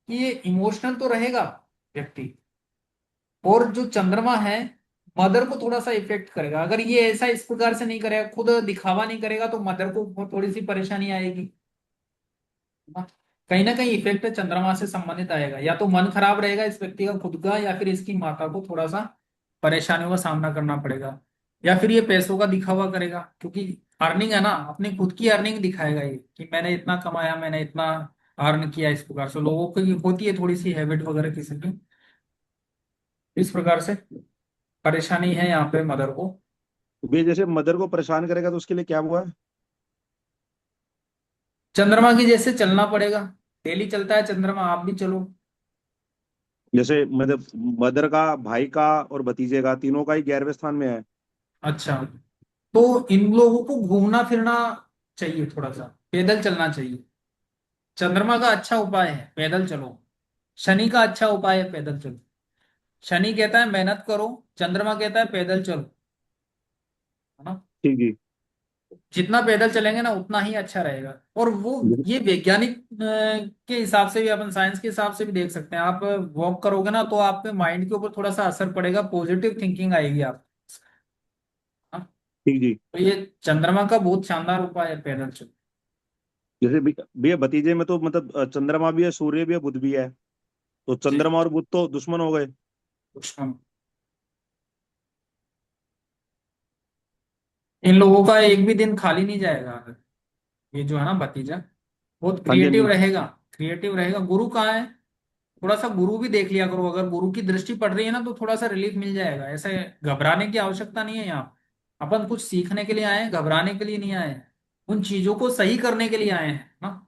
कि ये इमोशनल तो रहेगा व्यक्ति, और जो चंद्रमा है मदर को थोड़ा सा इफेक्ट करेगा। अगर ये ऐसा इस प्रकार से नहीं करेगा, खुद दिखावा नहीं करेगा, तो मदर को थोड़ी सी परेशानी आएगी, है ना? कहीं ना कहीं इफेक्ट चंद्रमा से संबंधित आएगा, या तो मन खराब रहेगा इस व्यक्ति का खुद का, या फिर इसकी माता को थोड़ा सा परेशानियों का सामना करना पड़ेगा। या फिर ये पैसों का दिखावा करेगा, क्योंकि अर्निंग है ना, अपनी खुद की अर्निंग दिखाएगा ये कि मैंने इतना कमाया, मैंने इतना अर्न किया। इस प्रकार से लोगों की होती है थोड़ी सी हैबिट वगैरह किसी की, इस प्रकार से परेशानी है यहाँ पे मदर को। ये जैसे मदर को परेशान करेगा तो उसके लिए क्या हुआ है? चंद्रमा की जैसे चलना पड़ेगा, डेली चलता है चंद्रमा, आप भी चलो। जैसे मतलब मदर का, भाई का और भतीजे का, तीनों का ही 11वें स्थान में है। अच्छा, तो इन लोगों को घूमना फिरना चाहिए, थोड़ा सा पैदल चलना चाहिए। चंद्रमा का अच्छा उपाय है पैदल चलो, शनि का अच्छा उपाय है पैदल चलो। शनि कहता है मेहनत करो, चंद्रमा कहता है पैदल चलो, है ना। ठीक जी। जितना पैदल चलेंगे ना उतना ही अच्छा रहेगा। और वो, ये वैज्ञानिक के हिसाब से भी, अपन साइंस के हिसाब से भी देख सकते हैं। आप वॉक करोगे ना तो आपके माइंड के ऊपर थोड़ा सा असर पड़ेगा, पॉजिटिव थिंकिंग आएगी आप, हाँ? ठीक जी। तो ये चंद्रमा का बहुत शानदार उपाय है, पैदल चलो। जैसे भैया भतीजे में तो मतलब चंद्रमा भी है, सूर्य भी है, बुध भी है। तो जी, चंद्रमा और बुध तो दुश्मन हो गए। दुश्मन। इन लोगों का एक भी दिन खाली नहीं जाएगा अगर ये जो है ना भतीजा बहुत हाँ जी, हाँ क्रिएटिव जी। रहेगा। क्रिएटिव रहेगा। गुरु कहाँ है? थोड़ा सा गुरु भी देख लिया करो, अगर गुरु की दृष्टि पड़ रही है ना तो थोड़ा सा रिलीफ मिल जाएगा। ऐसे घबराने की आवश्यकता नहीं है यहाँ। अपन कुछ सीखने के लिए आए हैं, घबराने के लिए नहीं आए हैं। उन चीजों को सही करने के लिए आए हैं ना।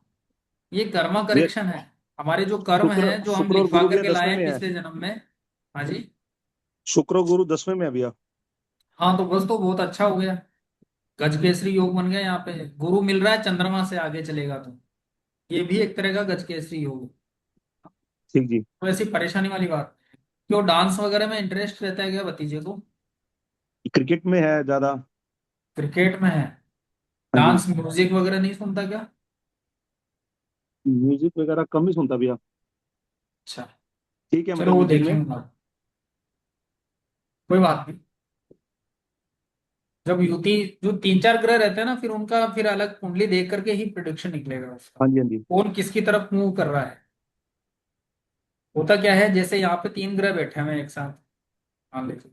ये कर्मा भैया करेक्शन है। हमारे जो कर्म शुक्र है जो हम शुक्र और लिखवा गुरु भैया करके लाए 10वें हैं में है। पिछले जन्म में। हाँ जी। शुक्र और गुरु 10वें में है भैया। हाँ तो बस तो बहुत अच्छा हो गया। गज केसरी योग बन गया। यहाँ पे गुरु मिल रहा है, चंद्रमा से आगे चलेगा तो ये भी एक तरह का गज केसरी योग। ठीक जी। तो ऐसी परेशानी वाली बात नहीं है। क्यों डांस वगैरह में इंटरेस्ट रहता है क्या भतीजे को? क्रिकेट में है ज्यादा। क्रिकेट में है। हाँ जी। डांस म्यूजिक वगैरह नहीं सुनता क्या? म्यूजिक वगैरह कम ही सुनता भैया। अच्छा। ठीक है चलो मतलब वो म्यूजिक में। देखेंगे। कोई बात नहीं। जब युति जो तीन चार ग्रह रहते हैं ना फिर उनका फिर अलग कुंडली देख करके ही प्रिडिक्शन निकलेगा उसका। हाँ जी, हाँ जी। कौन किसकी तरफ मूव कर रहा है। होता क्या है, जैसे यहाँ पे तीन ग्रह बैठे हुए हैं एक साथ मान लीजिए,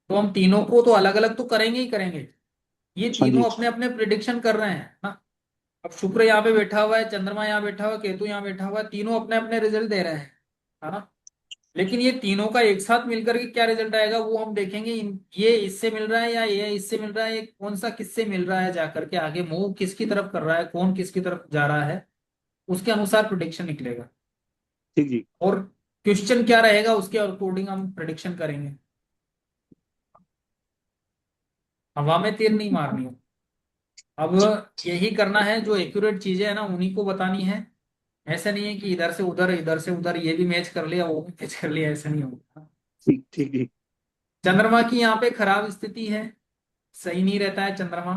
तो हम तीनों को तो अलग अलग तो करेंगे ही करेंगे। ये हाँ तीनों जी। अपने अपने प्रिडिक्शन कर रहे हैं ना। अब शुक्र यहाँ पे बैठा हुआ है, चंद्रमा यहाँ बैठा हुआ है, केतु यहाँ बैठा हुआ है, तीनों अपने अपने रिजल्ट दे रहे हैं, है ना। लेकिन ये तीनों का एक साथ मिलकर के क्या रिजल्ट आएगा वो हम देखेंगे। ये इससे मिल रहा है या ये इससे मिल रहा है, ये कौन सा किससे मिल रहा है, जाकर के आगे मूव किसकी तरफ कर रहा है, कौन किसकी तरफ जा रहा है, उसके अनुसार प्रिडिक्शन निकलेगा। ठीक जी। और क्वेश्चन क्या रहेगा उसके अकॉर्डिंग हम प्रिडिक्शन करेंगे। हवा में तीर नहीं मारनी है। अब यही करना है, जो एक्यूरेट चीजें है ना उन्हीं को बतानी है। ऐसा नहीं है कि इधर से उधर ये भी मैच कर लिया वो भी मैच कर लिया, ऐसा नहीं होगा। ठीक ठीक जी। चंद्रमा की यहाँ पे खराब स्थिति है, सही नहीं रहता है चंद्रमा।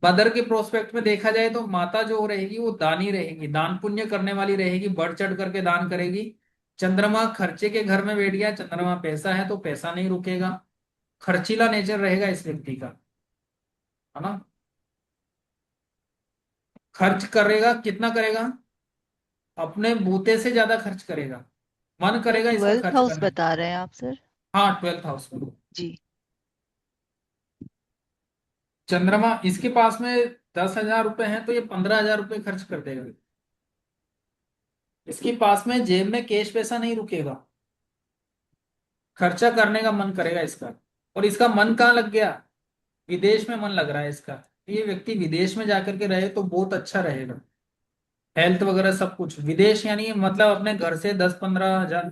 मदर के प्रोस्पेक्ट में देखा जाए तो माता जो रहेगी वो दानी रहेगी, दान पुण्य करने वाली रहेगी, बढ़ चढ़ करके दान करेगी। चंद्रमा खर्चे के घर में बैठ गया, चंद्रमा पैसा है तो पैसा नहीं रुकेगा। खर्चीला नेचर रहेगा इस व्यक्ति का, है ना। खर्च करेगा, कितना करेगा? अपने बूते से ज्यादा खर्च करेगा। मन ये करेगा इसका 12th खर्च हाउस करने बता का। रहे हैं आप सर? हाँ 12th हाउस में जी। चंद्रमा इसके पास में 10,000 रुपए हैं तो ये 15,000 रुपए खर्च कर देगा। इसके पास में जेब में कैश पैसा नहीं रुकेगा, खर्चा करने का मन करेगा इसका। और इसका मन कहाँ लग गया? विदेश में मन लग रहा है इसका। ये व्यक्ति विदेश में जाकर के रहे तो बहुत अच्छा रहेगा। हेल्थ वगैरह सब कुछ विदेश, यानी मतलब अपने घर से 10-15 हजार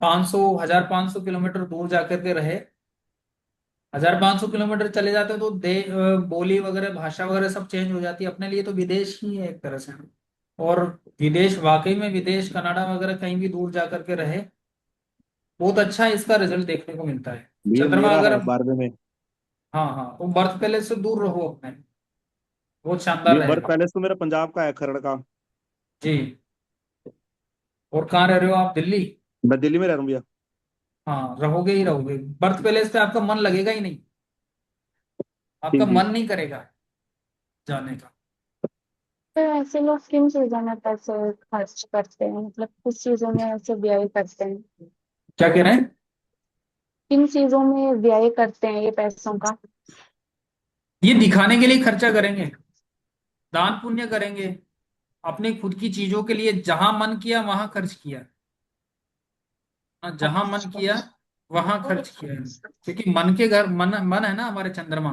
500 1500 किलोमीटर दूर जाकर के रहे। 1500 किलोमीटर चले जाते हो तो बोली वगैरह भाषा वगैरह सब चेंज हो जाती है, अपने लिए तो विदेश ही है एक तरह से। और विदेश वाकई में विदेश कनाडा वगैरह कहीं भी दूर जाकर के रहे, बहुत अच्छा इसका रिजल्ट देखने को मिलता है। भैया चंद्रमा मेरा अगर, है 12वें में। हाँ हाँ, तो बर्थ पैलेस से दूर रहो अपने, बहुत शानदार भैया बर्थ रहेगा। पैलेस तो मेरा पंजाब का है, खरड़ का। जी। और कहाँ रह रहे हो आप? दिल्ली? मैं दिल्ली में रह रहा हूँ भैया। हाँ रहोगे ही रहोगे, बर्थ पैलेस पे आपका मन लगेगा ही नहीं। आपका ठीक जी। मन नहीं करेगा जाने का। तो ऐसे लोग किन चीजों में पैसे खर्च करते हैं, मतलब किस चीजों में ऐसे व्यय करते हैं? क्या कह रहे हैं? किन चीजों में व्यय करते हैं ये पैसों का? ये दिखाने के लिए खर्चा करेंगे, दान पुण्य करेंगे, अपनी खुद की चीजों के लिए जहां मन किया वहां खर्च किया। हाँ, जहां मन किया वहां खर्च किया है। क्योंकि मन के घर, मन मन है ना हमारे चंद्रमा,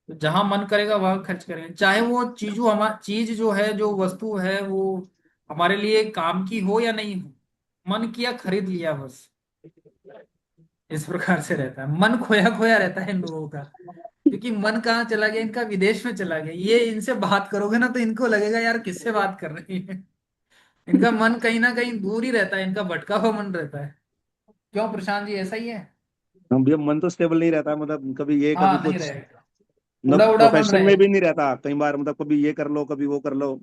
तो जहां मन करेगा वहां खर्च करेंगे। चाहे वो चीजों हमारा चीज जो है, जो वस्तु है वो हमारे लिए काम की हो या नहीं हो, मन किया खरीद लिया बस। इस प्रकार से रहता है, मन खोया खोया रहता है इन लोगों का। क्योंकि मन कहाँ चला गया इनका? विदेश में चला गया। ये इनसे बात करोगे ना तो इनको लगेगा यार किससे बात कर रही है। इनका मन कहीं ना कहीं दूर ही रहता है, इनका भटका हुआ मन रहता है। क्यों प्रशांत जी, ऐसा ही है? हम भैया मन तो स्टेबल नहीं रहता, मतलब कभी ये कभी हाँ नहीं कुछ। रहेगा, उड़ा मतलब उड़ा मन प्रोफेशन में रहेगा। भी नहीं रहता कई बार, मतलब कभी ये कर लो कभी वो कर लो।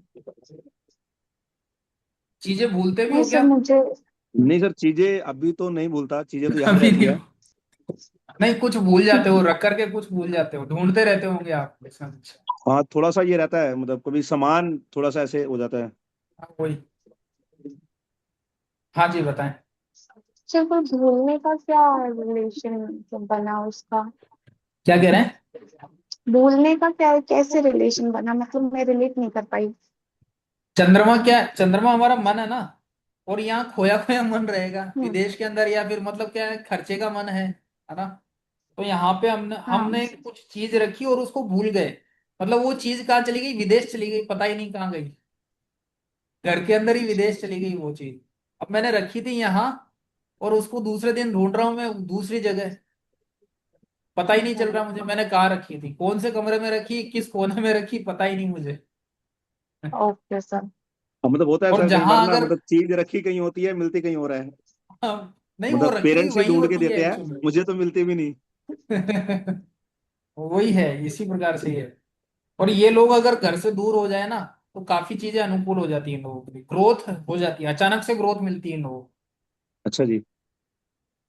चीजें भूलते भी नहीं हो सर क्या? मुझे, नहीं सर, चीजें अभी तो नहीं भूलता, चीजें तो याद अभी रहती नहीं। है। नहीं कुछ भूल जाते हो, रख करके कुछ भूल जाते हो, ढूंढते रहते होंगे आप ऐसा कुछ। हाँ थोड़ा सा ये रहता है, मतलब कभी सामान थोड़ा सा ऐसे हो जाता है। हाँ, वही। हाँ जी बताएं। सिर्फ भूलने का क्या रिलेशन बना उसका? क्या कह रहे हैं? भूलने का क्या, कैसे रिलेशन बना, मतलब मैं रिलेट नहीं कर पाई। चंद्रमा क्या, चंद्रमा हमारा मन है ना, और यहाँ खोया खोया मन रहेगा हम्म। विदेश के अंदर, या फिर मतलब क्या है, खर्चे का मन है ना। तो यहाँ पे हमने हाँ। हमने कुछ चीज रखी और उसको भूल गए, मतलब वो चीज कहाँ चली गई, विदेश चली गई, पता ही नहीं कहाँ गई, घर के अंदर ही विदेश चली गई वो चीज। अब मैंने रखी थी यहाँ, और उसको दूसरे दिन ढूंढ रहा हूँ मैं दूसरी जगह, पता ही नहीं चल रहा मुझे मैंने कहाँ रखी थी, कौन से कमरे में रखी, किस कोने में रखी, पता ही नहीं मुझे। Okay sir. हाँ, मतलब होता है और सर कई बार जहां ना, अगर, मतलब चीज रखी कहीं होती है, मिलती कहीं और है। नहीं वो मतलब रखी हुई पेरेंट्स ही वही ढूंढ के होती है देते हैं, एक्चुअली। मुझे तो मिलती भी नहीं। वही है, इसी प्रकार से ही है। और ये लोग अगर घर से दूर हो जाए ना, तो काफी चीजें अनुकूल हो जाती हैं लोगों के लिए, ग्रोथ हो जाती है, अचानक से ग्रोथ मिलती है इन लोगों को। अच्छा जी।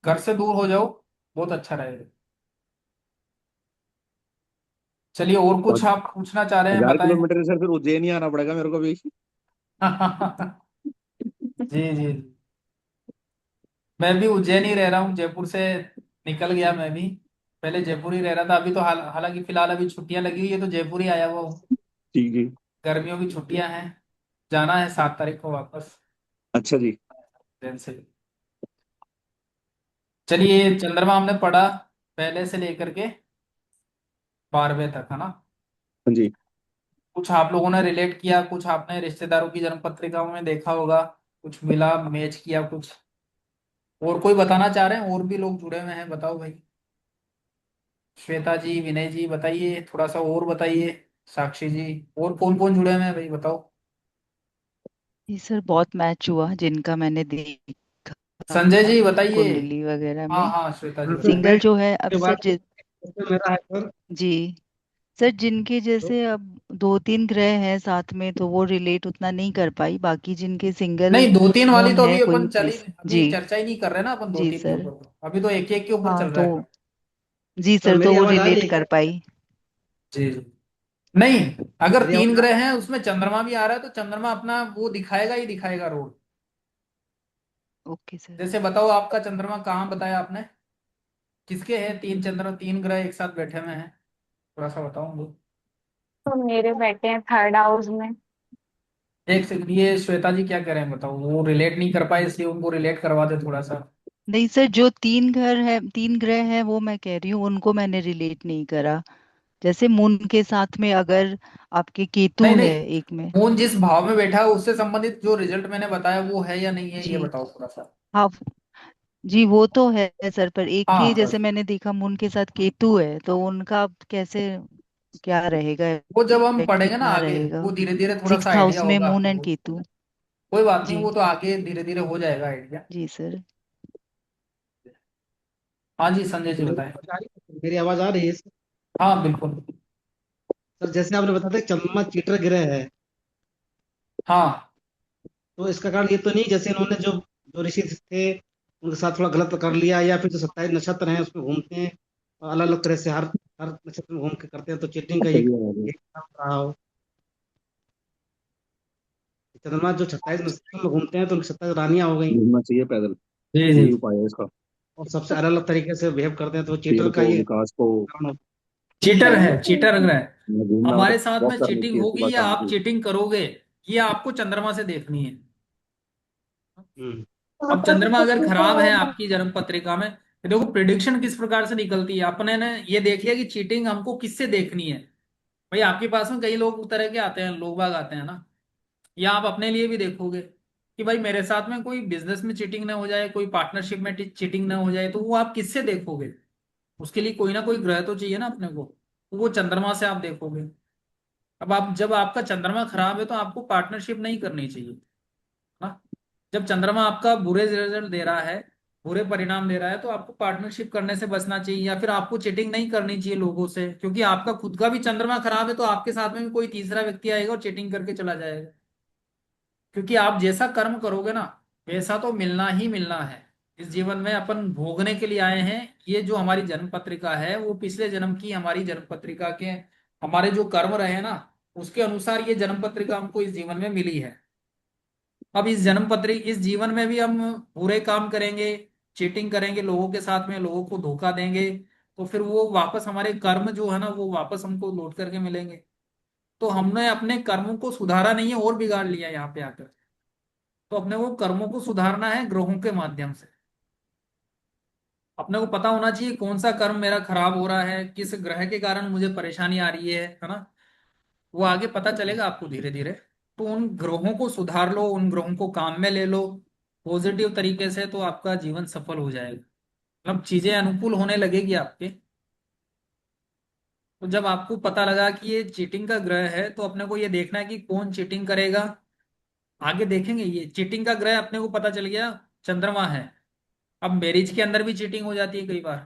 घर से दूर हो जाओ, बहुत अच्छा रहेगा। चलिए, और तो कुछ आप पूछना चाह रहे हैं, 1000 बताएं। किलोमीटर से सर फिर उज्जैन ही आना पड़ेगा मेरे को भी। जी जी जी। मैं भी उज्जैन ही रह रहा हूँ, जयपुर से निकल गया मैं भी। पहले जयपुर ही रह रहा था, अभी तो हालांकि फिलहाल अभी छुट्टियां लगी हुई है, तो जयपुर ही आया हुआ हूँ। जी जी। गर्मियों की छुट्टियां हैं, जाना है 7 तारीख को वापस अच्छा जी। उज्जैन से। चलिए, चंद्रमा हमने पढ़ा पहले से लेकर के 12वें तक, है ना। हाँ जी। कुछ आप लोगों ने रिलेट किया, कुछ आपने रिश्तेदारों की जन्म पत्रिकाओं में देखा होगा, कुछ मिला मैच किया कुछ। और कोई बताना चाह रहे हैं, और भी लोग जुड़े हुए हैं, बताओ भाई। श्वेता जी, विनय जी, बताइए थोड़ा सा और बताइए। साक्षी जी, और कौन कौन जुड़े हुए हैं भाई, बताओ। जी सर, बहुत मैच हुआ जिनका मैंने देखा संजय जी बताइए। कुंडली वगैरह हाँ में। हाँ, श्वेता जी हाँ सर, बताइए। सिंगल मैं जो है अब के सर बाद क्वेश्चन मेरा है सर। जी सर, जिनके तो जैसे अब 2-3 ग्रह हैं साथ में, तो वो रिलेट उतना नहीं कर पाई। बाकी जिनके सिंगल नहीं, 2-3 वाली मून तो है, अभी कोई अपन चली, कोई अभी जी चर्चा ही नहीं कर रहे ना अपन दो जी तीन के सर। ऊपर, तो अभी तो एक एक के ऊपर हाँ चल रहा तो है। जी सर सर, तो मेरी वो आवाज आ रही रिलेट है कर क्या? पाई। जी जी। नहीं, अगर मेरी 3 आवाज ग्रह हैं उसमें चंद्रमा भी आ रहा है, तो चंद्रमा अपना वो दिखाएगा ही दिखाएगा रोल। Okay sir. जैसे बताओ, आपका चंद्रमा कहाँ बताया आपने, किसके हैं 3 चंद्र, 3 ग्रह एक साथ बैठे हुए हैं, थोड़ा सा बताओ मुझे। तो मेरे बैठे हैं थर्ड हाउस में। एक सेकंड, ये श्वेता जी क्या कह रहे हैं बताओ, वो रिलेट नहीं कर पाए इसलिए उनको रिलेट करवा दे थोड़ा सा। नहीं सर, जो 3 ग्रह है वो मैं कह रही हूँ, उनको मैंने रिलेट नहीं करा। जैसे मून के साथ में अगर आपके नहीं केतु नहीं, है एक में। मून जिस भाव में बैठा है उससे संबंधित जो रिजल्ट मैंने बताया वो है या नहीं है, ये जी बताओ थोड़ा सा। हाँ, जी वो तो है सर, पर एक के हाँ जैसे बस, मैंने देखा मून के साथ केतु है, तो उनका अब कैसे क्या रहेगा, वो जब हम इफेक्ट पढ़ेंगे ना कितना आगे, रहेगा। वो धीरे धीरे थोड़ा सा 6th आइडिया हाउस में होगा मून अपने एंड को। केतु। कोई बात नहीं, जी वो तो आगे धीरे धीरे हो जाएगा आइडिया। जी सर। हाँ जी, संजय जी मेरी बताएं। आवाज आ रही है? मेरी आवाज आ रही है सर? हाँ बिल्कुल। सर, जैसे आपने बताया था कि चंद्रमा चीटर ग्रह है, हाँ तो इसका कारण ये तो नहीं जैसे इन्होंने जो जो ऋषि थे उनके साथ थोड़ा गलत कर लिया, या फिर जो 27 नक्षत्र हैं उसमें घूमते हैं अलग अलग तरह से, हर हर नक्षत्र में घूम के करते हैं, तो चीटिंग का सही एक है। एक काम रहा हो। चंद्रमा जो 27 नक्षत्र में घूमते हैं तो उनकी 27 रानियां हो गई, घूमना चाहिए पैदल, जी जी। यही उपाय है इसका। और सबसे अलग अलग तरीके से बिहेव करते हैं, तो पेड़ चीटर का को, ये विकास को। कारण होता चीटर है, चीटर ग्रह। घूमना मतलब हमारे साथ वॉक में करनी चीटिंग चाहिए सुबह होगी या शाम आप की। चीटिंग करोगे, ये आपको चंद्रमा से देखनी है। है। अब चंद्रमा अगर खराब है आपकी जन्म पत्रिका में, तो देखो प्रिडिक्शन किस प्रकार से निकलती है। अपने ने ये देख लिया कि चीटिंग हमको किससे देखनी है। भाई आपके पास में कई लोग तरह के आते हैं, लोग बाग आते हैं ना, या आप अपने लिए भी देखोगे कि भाई मेरे साथ में कोई बिजनेस में चीटिंग ना हो जाए, कोई पार्टनरशिप में चीटिंग ना हो जाए, तो वो आप किससे देखोगे। उसके लिए कोई ना कोई ग्रह तो चाहिए ना अपने को, तो वो चंद्रमा से आप देखोगे। अब आप, जब आपका चंद्रमा खराब है तो आपको पार्टनरशिप नहीं करनी चाहिए ना। जब चंद्रमा आपका बुरे रिजल्ट दे रहा है, बुरे परिणाम दे रहा है, तो आपको पार्टनरशिप करने से बचना चाहिए, या फिर आपको चीटिंग नहीं करनी चाहिए लोगों से, क्योंकि आपका खुद का भी चंद्रमा खराब है, तो आपके साथ में भी कोई तीसरा व्यक्ति आएगा और चीटिंग करके चला जाएगा। क्योंकि आप जैसा कर्म करोगे ना, वैसा तो मिलना ही मिलना है। इस जीवन में अपन भोगने के लिए आए हैं। ये जो हमारी जन्म पत्रिका है, वो पिछले जन्म की हमारी जन्म पत्रिका के, हमारे जो कर्म रहे ना, उसके अनुसार ये जन्म पत्रिका हमको इस जीवन में मिली है। अब इस जीवन में भी हम बुरे काम करेंगे, चीटिंग करेंगे लोगों के साथ में, लोगों को धोखा देंगे, तो फिर वो वापस हमारे कर्म जो है ना वो वापस हमको लौट करके मिलेंगे। तो हमने अपने कर्मों को सुधारा नहीं है और बिगाड़ लिया यहाँ पे आकर। तो अपने को कर्मों को सुधारना है ग्रहों के माध्यम से। अपने को पता होना चाहिए कौन सा कर्म मेरा खराब हो रहा है, किस ग्रह के कारण मुझे परेशानी आ रही है ना। वो आगे पता चलेगा आपको धीरे धीरे। तो उन ग्रहों को सुधार लो, उन ग्रहों को काम में ले लो पॉजिटिव तरीके से, तो आपका जीवन सफल हो जाएगा। मतलब चीजें अनुकूल होने लगेगी आपके। तो जब आपको पता लगा कि ये चीटिंग का ग्रह है, तो अपने को ये देखना है कि कौन चीटिंग करेगा। आगे देखेंगे। ये चीटिंग का ग्रह अपने को पता चल गया चंद्रमा है। अब मैरिज के अंदर भी चीटिंग हो जाती है कई बार,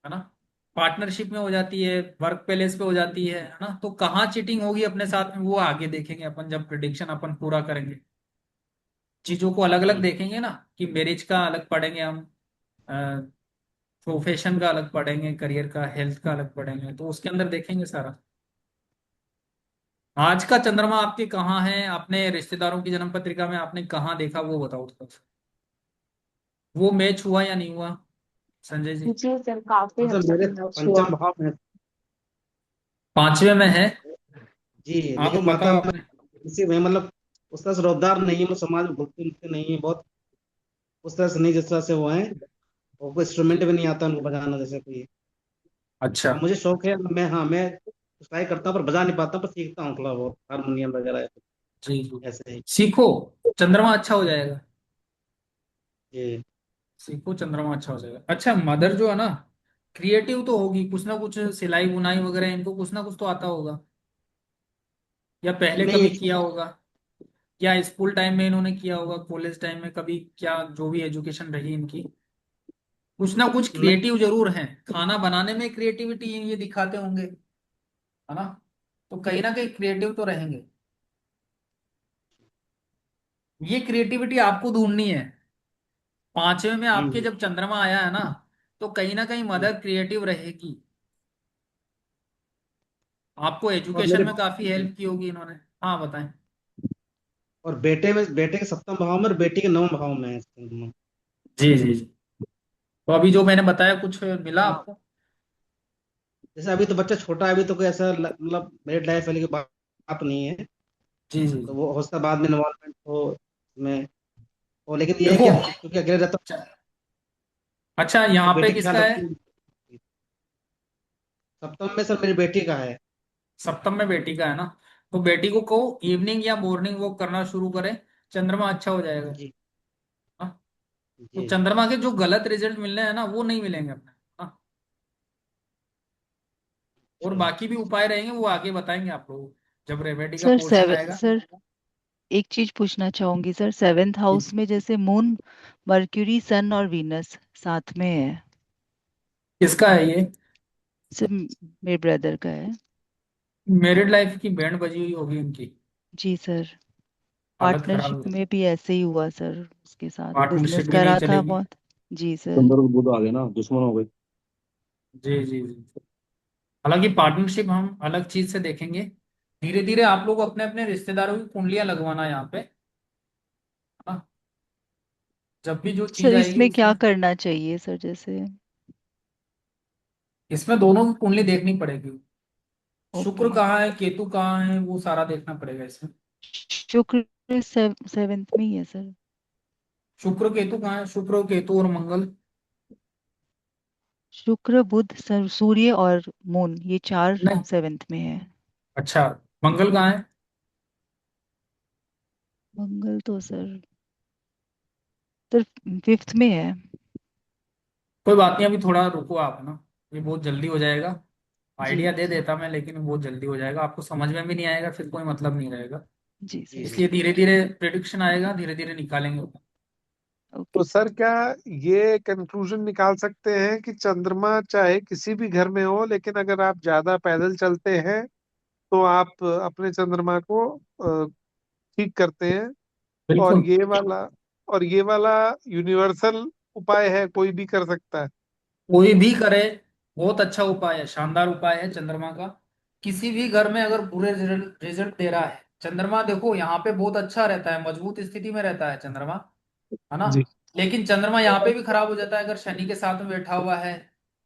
है ना। पार्टनरशिप में हो जाती है, वर्क प्लेस पे हो जाती है ना। तो कहाँ चीटिंग होगी अपने साथ में वो आगे देखेंगे अपन, जब प्रिडिक्शन अपन पूरा करेंगे। चीजों को अलग अलग देखेंगे ना, कि मैरिज का अलग पढ़ेंगे हम, प्रोफेशन का अलग पढ़ेंगे, करियर का, हेल्थ का अलग पढ़ेंगे, तो उसके अंदर देखेंगे सारा। आज का चंद्रमा आपके कहाँ है, अपने रिश्तेदारों की जन्म पत्रिका में आपने कहाँ देखा वो बताओ थोड़ा सा। वो मैच हुआ या नहीं हुआ संजय जी? जी सर, काफी हद मतलब तक मेरे मैच हुआ। पंचम भाव में। पांचवे में है। जी, हाँ तो लेकिन माता बताओ में आपने। किसी में मतलब उस तरह से रोबदार नहीं है, मतलब समाज में घुलते मिलते नहीं है बहुत, उस तरह से नहीं जिस तरह से वो हैं। वो कोई इंस्ट्रूमेंट भी नहीं आता उनको बजाना जैसे कोई। अच्छा। और मुझे शौक है, मैं, हाँ, मैं ट्राई करता हूँ पर बजा नहीं पाता, पर सीखता हूँ थोड़ा बहुत हारमोनियम वगैरह जी जी। ऐसे ही। सीखो, चंद्रमा अच्छा हो जाएगा। जी। सीखो, चंद्रमा अच्छा हो जाएगा। अच्छा, मदर जो है ना, क्रिएटिव तो होगी, कुछ ना कुछ सिलाई बुनाई वगैरह इनको कुछ ना कुछ तो आता होगा, या पहले नहीं, कभी एक किया होगा, या स्कूल टाइम में इन्होंने किया होगा, कॉलेज टाइम में कभी, क्या जो भी एजुकेशन रही इनकी, कुछ ना कुछ नहीं, क्रिएटिव जरूर है। खाना बनाने में क्रिएटिविटी ये दिखाते होंगे, है ना। तो कहीं ना कहीं क्रिएटिव तो रहेंगे। ये क्रिएटिविटी आपको ढूंढनी है। पांचवे में आपके हम्म, जब चंद्रमा आया है ना, तो कहीं ना कहीं हम्म। मदर क्रिएटिव रहेगी। आपको और एजुकेशन मेरे में काफी हेल्प की होगी इन्होंने। हाँ बताएं। और बेटे के सप्तम भाव में और बेटी के नवम भाव में है चंद्रमा। जी जी जी। तो अभी जो मैंने बताया कुछ मिला हाँ, आपको? जैसे अभी तो बच्चा छोटा है, अभी तो कोई ऐसा मतलब मेरिड लाइफ वाली की बात नहीं है। जी जी तो जी। वो हो सकता है बाद में इन्वॉल्वमेंट हो उसमें। और लेकिन ये है देखो, कि क्योंकि अकेले रहता हूँ, अच्छा तो यहाँ पे बेटी का ख्याल किसका है? रखती हूँ। सप्तम में सर मेरी बेटी का है। सप्तम में बेटी का है ना। तो बेटी को कहो इवनिंग या मॉर्निंग वॉक करना शुरू करे, चंद्रमा अच्छा हो जाएगा। जी, हाँ? तो जी। चंद्रमा के जो गलत रिजल्ट मिलने हैं ना वो नहीं मिलेंगे अपने। हाँ? और अच्छा। बाकी भी उपाय रहेंगे वो आगे बताएंगे आप लोगों को, जब रेमेडी का सर पोर्शन सेवन आएगा। सर एक चीज पूछना चाहूंगी सर, सेवेंथ हाउस में जैसे मून, मर्क्यूरी, सन और वीनस साथ में है। किसका है ये? सर मेरे ब्रदर का है। मैरिड लाइफ की बैंड बजी हुई होगी इनकी। जी सर। हालत खराब पार्टनरशिप है। में भी ऐसे ही हुआ सर, उसके साथ बिजनेस पार्टनरशिप भी नहीं करा था चलेगी। बहुत। जी सर। चंद्र और बुध आ गए ना, दुश्मन हो गए। जी जी जी। हालांकि पार्टनरशिप हम अलग चीज से देखेंगे। धीरे धीरे आप लोग अपने अपने रिश्तेदारों की कुंडलियां लगवाना यहाँ पे, है ना। जब भी जो चीज सर आएगी इसमें क्या उसमें, करना चाहिए सर जैसे? इसमें दोनों की कुंडली देखनी पड़ेगी। शुक्र ओके। कहाँ है, केतु कहाँ है, वो सारा देखना पड़ेगा इसमें। शुक्र सेवेंथ में ही है सर। शुक्र केतु कहाँ है? शुक्र केतु और मंगल। शुक्र बुध सर, सूर्य और मून, ये चार नहीं। सेवेंथ में है। अच्छा, मंगल कहाँ है? मंगल तो सर फिफ्थ में है। कोई बात नहीं, अभी थोड़ा रुको आप, है ना। ये बहुत जल्दी हो जाएगा। जी आइडिया दे देता मैं, लेकिन बहुत जल्दी हो जाएगा, आपको समझ में भी नहीं आएगा, फिर कोई मतलब नहीं रहेगा। जी जी, सर। जी। इसलिए धीरे धीरे प्रिडिक्शन आएगा, धीरे धीरे निकालेंगे। ओके तो सर। सर क्या ये कंक्लूजन निकाल सकते हैं कि चंद्रमा चाहे किसी भी घर में हो, लेकिन अगर आप ज्यादा पैदल चलते हैं तो आप अपने चंद्रमा को ठीक करते हैं? और बिल्कुल। ये वाला यूनिवर्सल उपाय है, कोई भी कर सकता है? कोई भी करे, बहुत अच्छा उपाय है, शानदार उपाय है चंद्रमा का। किसी भी घर में अगर बुरे रिजल्ट दे रहा है, चंद्रमा देखो यहाँ पे बहुत अच्छा रहता है, मजबूत स्थिति में रहता है चंद्रमा, है ना। जी। लेकिन चंद्रमा यहाँ पे भी खराब हो जाता है अगर शनि के साथ में बैठा हुआ है,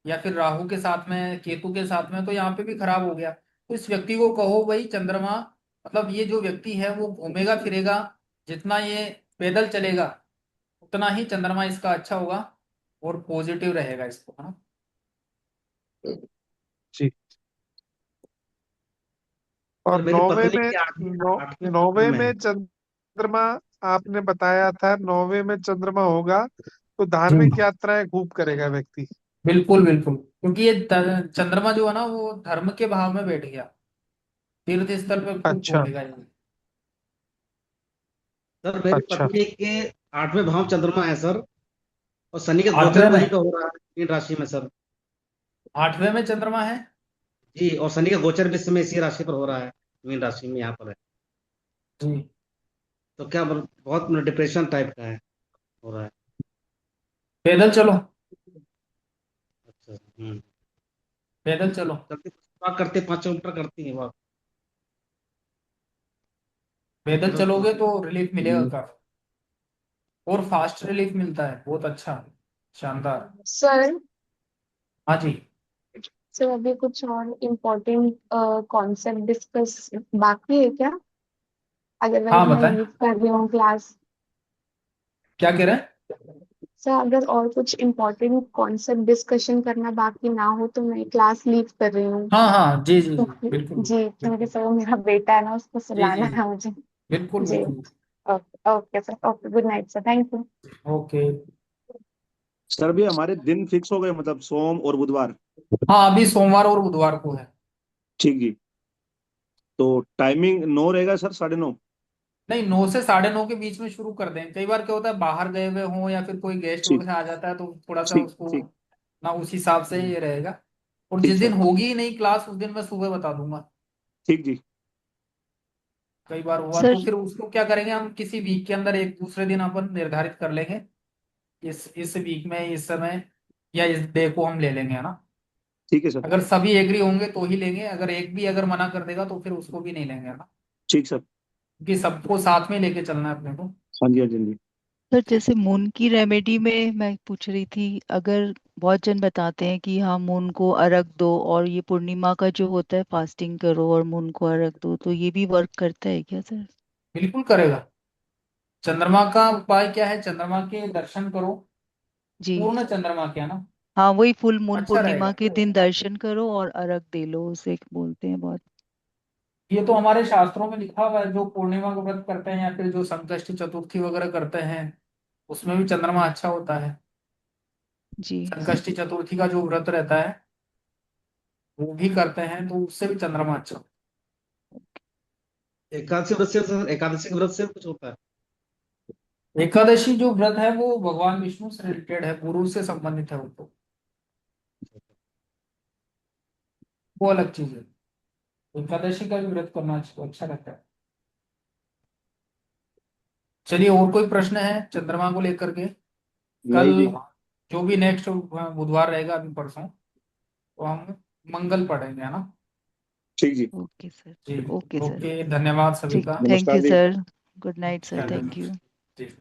या फिर राहु के साथ में, केतु के साथ में, तो यहाँ पे भी खराब हो गया। तो इस व्यक्ति को कहो भाई चंद्रमा, मतलब ये जो व्यक्ति है वो घूमेगा फिरेगा, जितना ये पैदल चलेगा उतना ही चंद्रमा इसका अच्छा होगा और पॉजिटिव रहेगा इसको, है ना। जी। और सर मेरी नौवे पत्नी में की आठवीं नौवे में है। में चंद्रमा, आपने बताया था नौवे में चंद्रमा होगा तो जी धार्मिक यात्राएं खूब करेगा व्यक्ति। बिल्कुल बिल्कुल, क्योंकि ये चंद्रमा जो है ना वो धर्म के भाव में बैठ गया, तीर्थ स्थल पे खूब अच्छा घूमेगा ये। सर मेरी अच्छा। पत्नी के 8वें भाव चंद्रमा है सर, और शनि का गोचर आठवें वहीं में, पे हो रहा है मीन राशि में सर। 8वें में चंद्रमा है। जी, और शनि का गोचर भी इस समय इसी राशि पर हो रहा है, मीन राशि में यहाँ पर है। जी तो क्या बहुत डिप्रेशन टाइप का है, हो रहा है। पैदल चलो, अच्छा। पैदल चलो, करते वॉक करते 5 किलोमीटर करती है वॉक। पैदल तुरंत चलोगे पहुंच। तो रिलीफ मिलेगा काफी, और फास्ट रिलीफ मिलता है, बहुत अच्छा, शानदार। सर हाँ जी। सर अभी कुछ और इम्पोर्टेंट कॉन्सेप्ट डिस्कस बाकी है क्या? हाँ अदरवाइज मैं बताएं, लीव कर रही हूँ क्लास। क्या कह रहे हैं। सर अगर और कुछ इम्पोर्टेंट कॉन्सेप्ट डिस्कशन करना बाकी ना हो तो मैं क्लास लीव कर रही हूँ। हाँ हाँ जी जी जी क्योंकि बिल्कुल जी, क्योंकि बिल्कुल। सर वो मेरा बेटा है ना, उसको जी जी सुलाना जी है मुझे। बिल्कुल जी। बिल्कुल। Okay okay sir, okay, good night sir, thank you. Okay. Sir भी हमारे दिन फिक्स हो गए, मतलब सोम और बुधवार। हाँ अभी सोमवार और बुधवार को है। ठीक जी। तो टाइमिंग 9 रहेगा सर, 9:30। नहीं, 9 से 9:30 के बीच में शुरू कर दें, कई बार क्या होता है बाहर गए हुए हों या फिर कोई गेस्ट ठीक वगैरह आ जाता है तो थोड़ा सा ठीक उसको ठीक। ना, उस हिसाब से ये रहेगा। और ठीक जिस दिन सर। होगी ही नहीं क्लास उस दिन मैं सुबह बता दूंगा। ठीक जी। कई बार हुआ सर तो फिर उसको क्या करेंगे, हम किसी वीक के अंदर एक दूसरे दिन अपन निर्धारित कर लेंगे, इस वीक में इस समय या इस डे को हम ले लेंगे, है ना। ठीक है सर। अगर सभी एग्री होंगे तो ही लेंगे, अगर एक भी अगर मना कर देगा तो फिर उसको भी नहीं लेंगे, है ना। ठीक सर। क्योंकि सबको साथ में लेके चलना है अपने को। हाँ जी, हाँ जी, हाँ जी। सर जैसे मून की रेमेडी में मैं पूछ रही थी, अगर बहुत जन बताते हैं कि हाँ मून को अर्घ दो, और ये पूर्णिमा का जो होता है फास्टिंग करो और मून को अर्घ दो, तो ये भी वर्क करता है क्या सर? बिल्कुल करेगा। चंद्रमा का उपाय क्या है, चंद्रमा के दर्शन करो, जी। पूर्ण चंद्रमा के, है ना। हाँ वही फुल मून अच्छा पूर्णिमा रहेगा। के दिन दर्शन करो और अर्घ दे लो, उसे बोलते हैं बहुत। ये तो हमारे शास्त्रों में लिखा हुआ है, जो पूर्णिमा का व्रत करते हैं या फिर जो संकष्टी चतुर्थी वगैरह करते हैं उसमें भी चंद्रमा अच्छा होता है। जी। संकष्टी चतुर्थी का जो व्रत रहता है वो भी करते हैं तो उससे भी चंद्रमा अच्छा होता एकादशी व्रत से सर, एकादशी के व्रत से कुछ होता है? है। एकादशी जो व्रत है वो भगवान विष्णु से रिलेटेड है, गुरु से संबंधित है, वो तो वो अलग चीज है। एकादशी का भी व्रत करना अच्छा लगता है। चलिए, और कोई प्रश्न है चंद्रमा को लेकर के। कल नहीं जी। जो भी नेक्स्ट बुधवार रहेगा अभी परसों, तो हम मंगल पढ़ेंगे, है ना। ठीक जी। Okay sir. जी। Okay sir. ओके, धन्यवाद सभी ठीक, का। थैंक नमस्कार यू जी। सर। गुड नाइट सर, ख्याल थैंक रखना। यू। जी।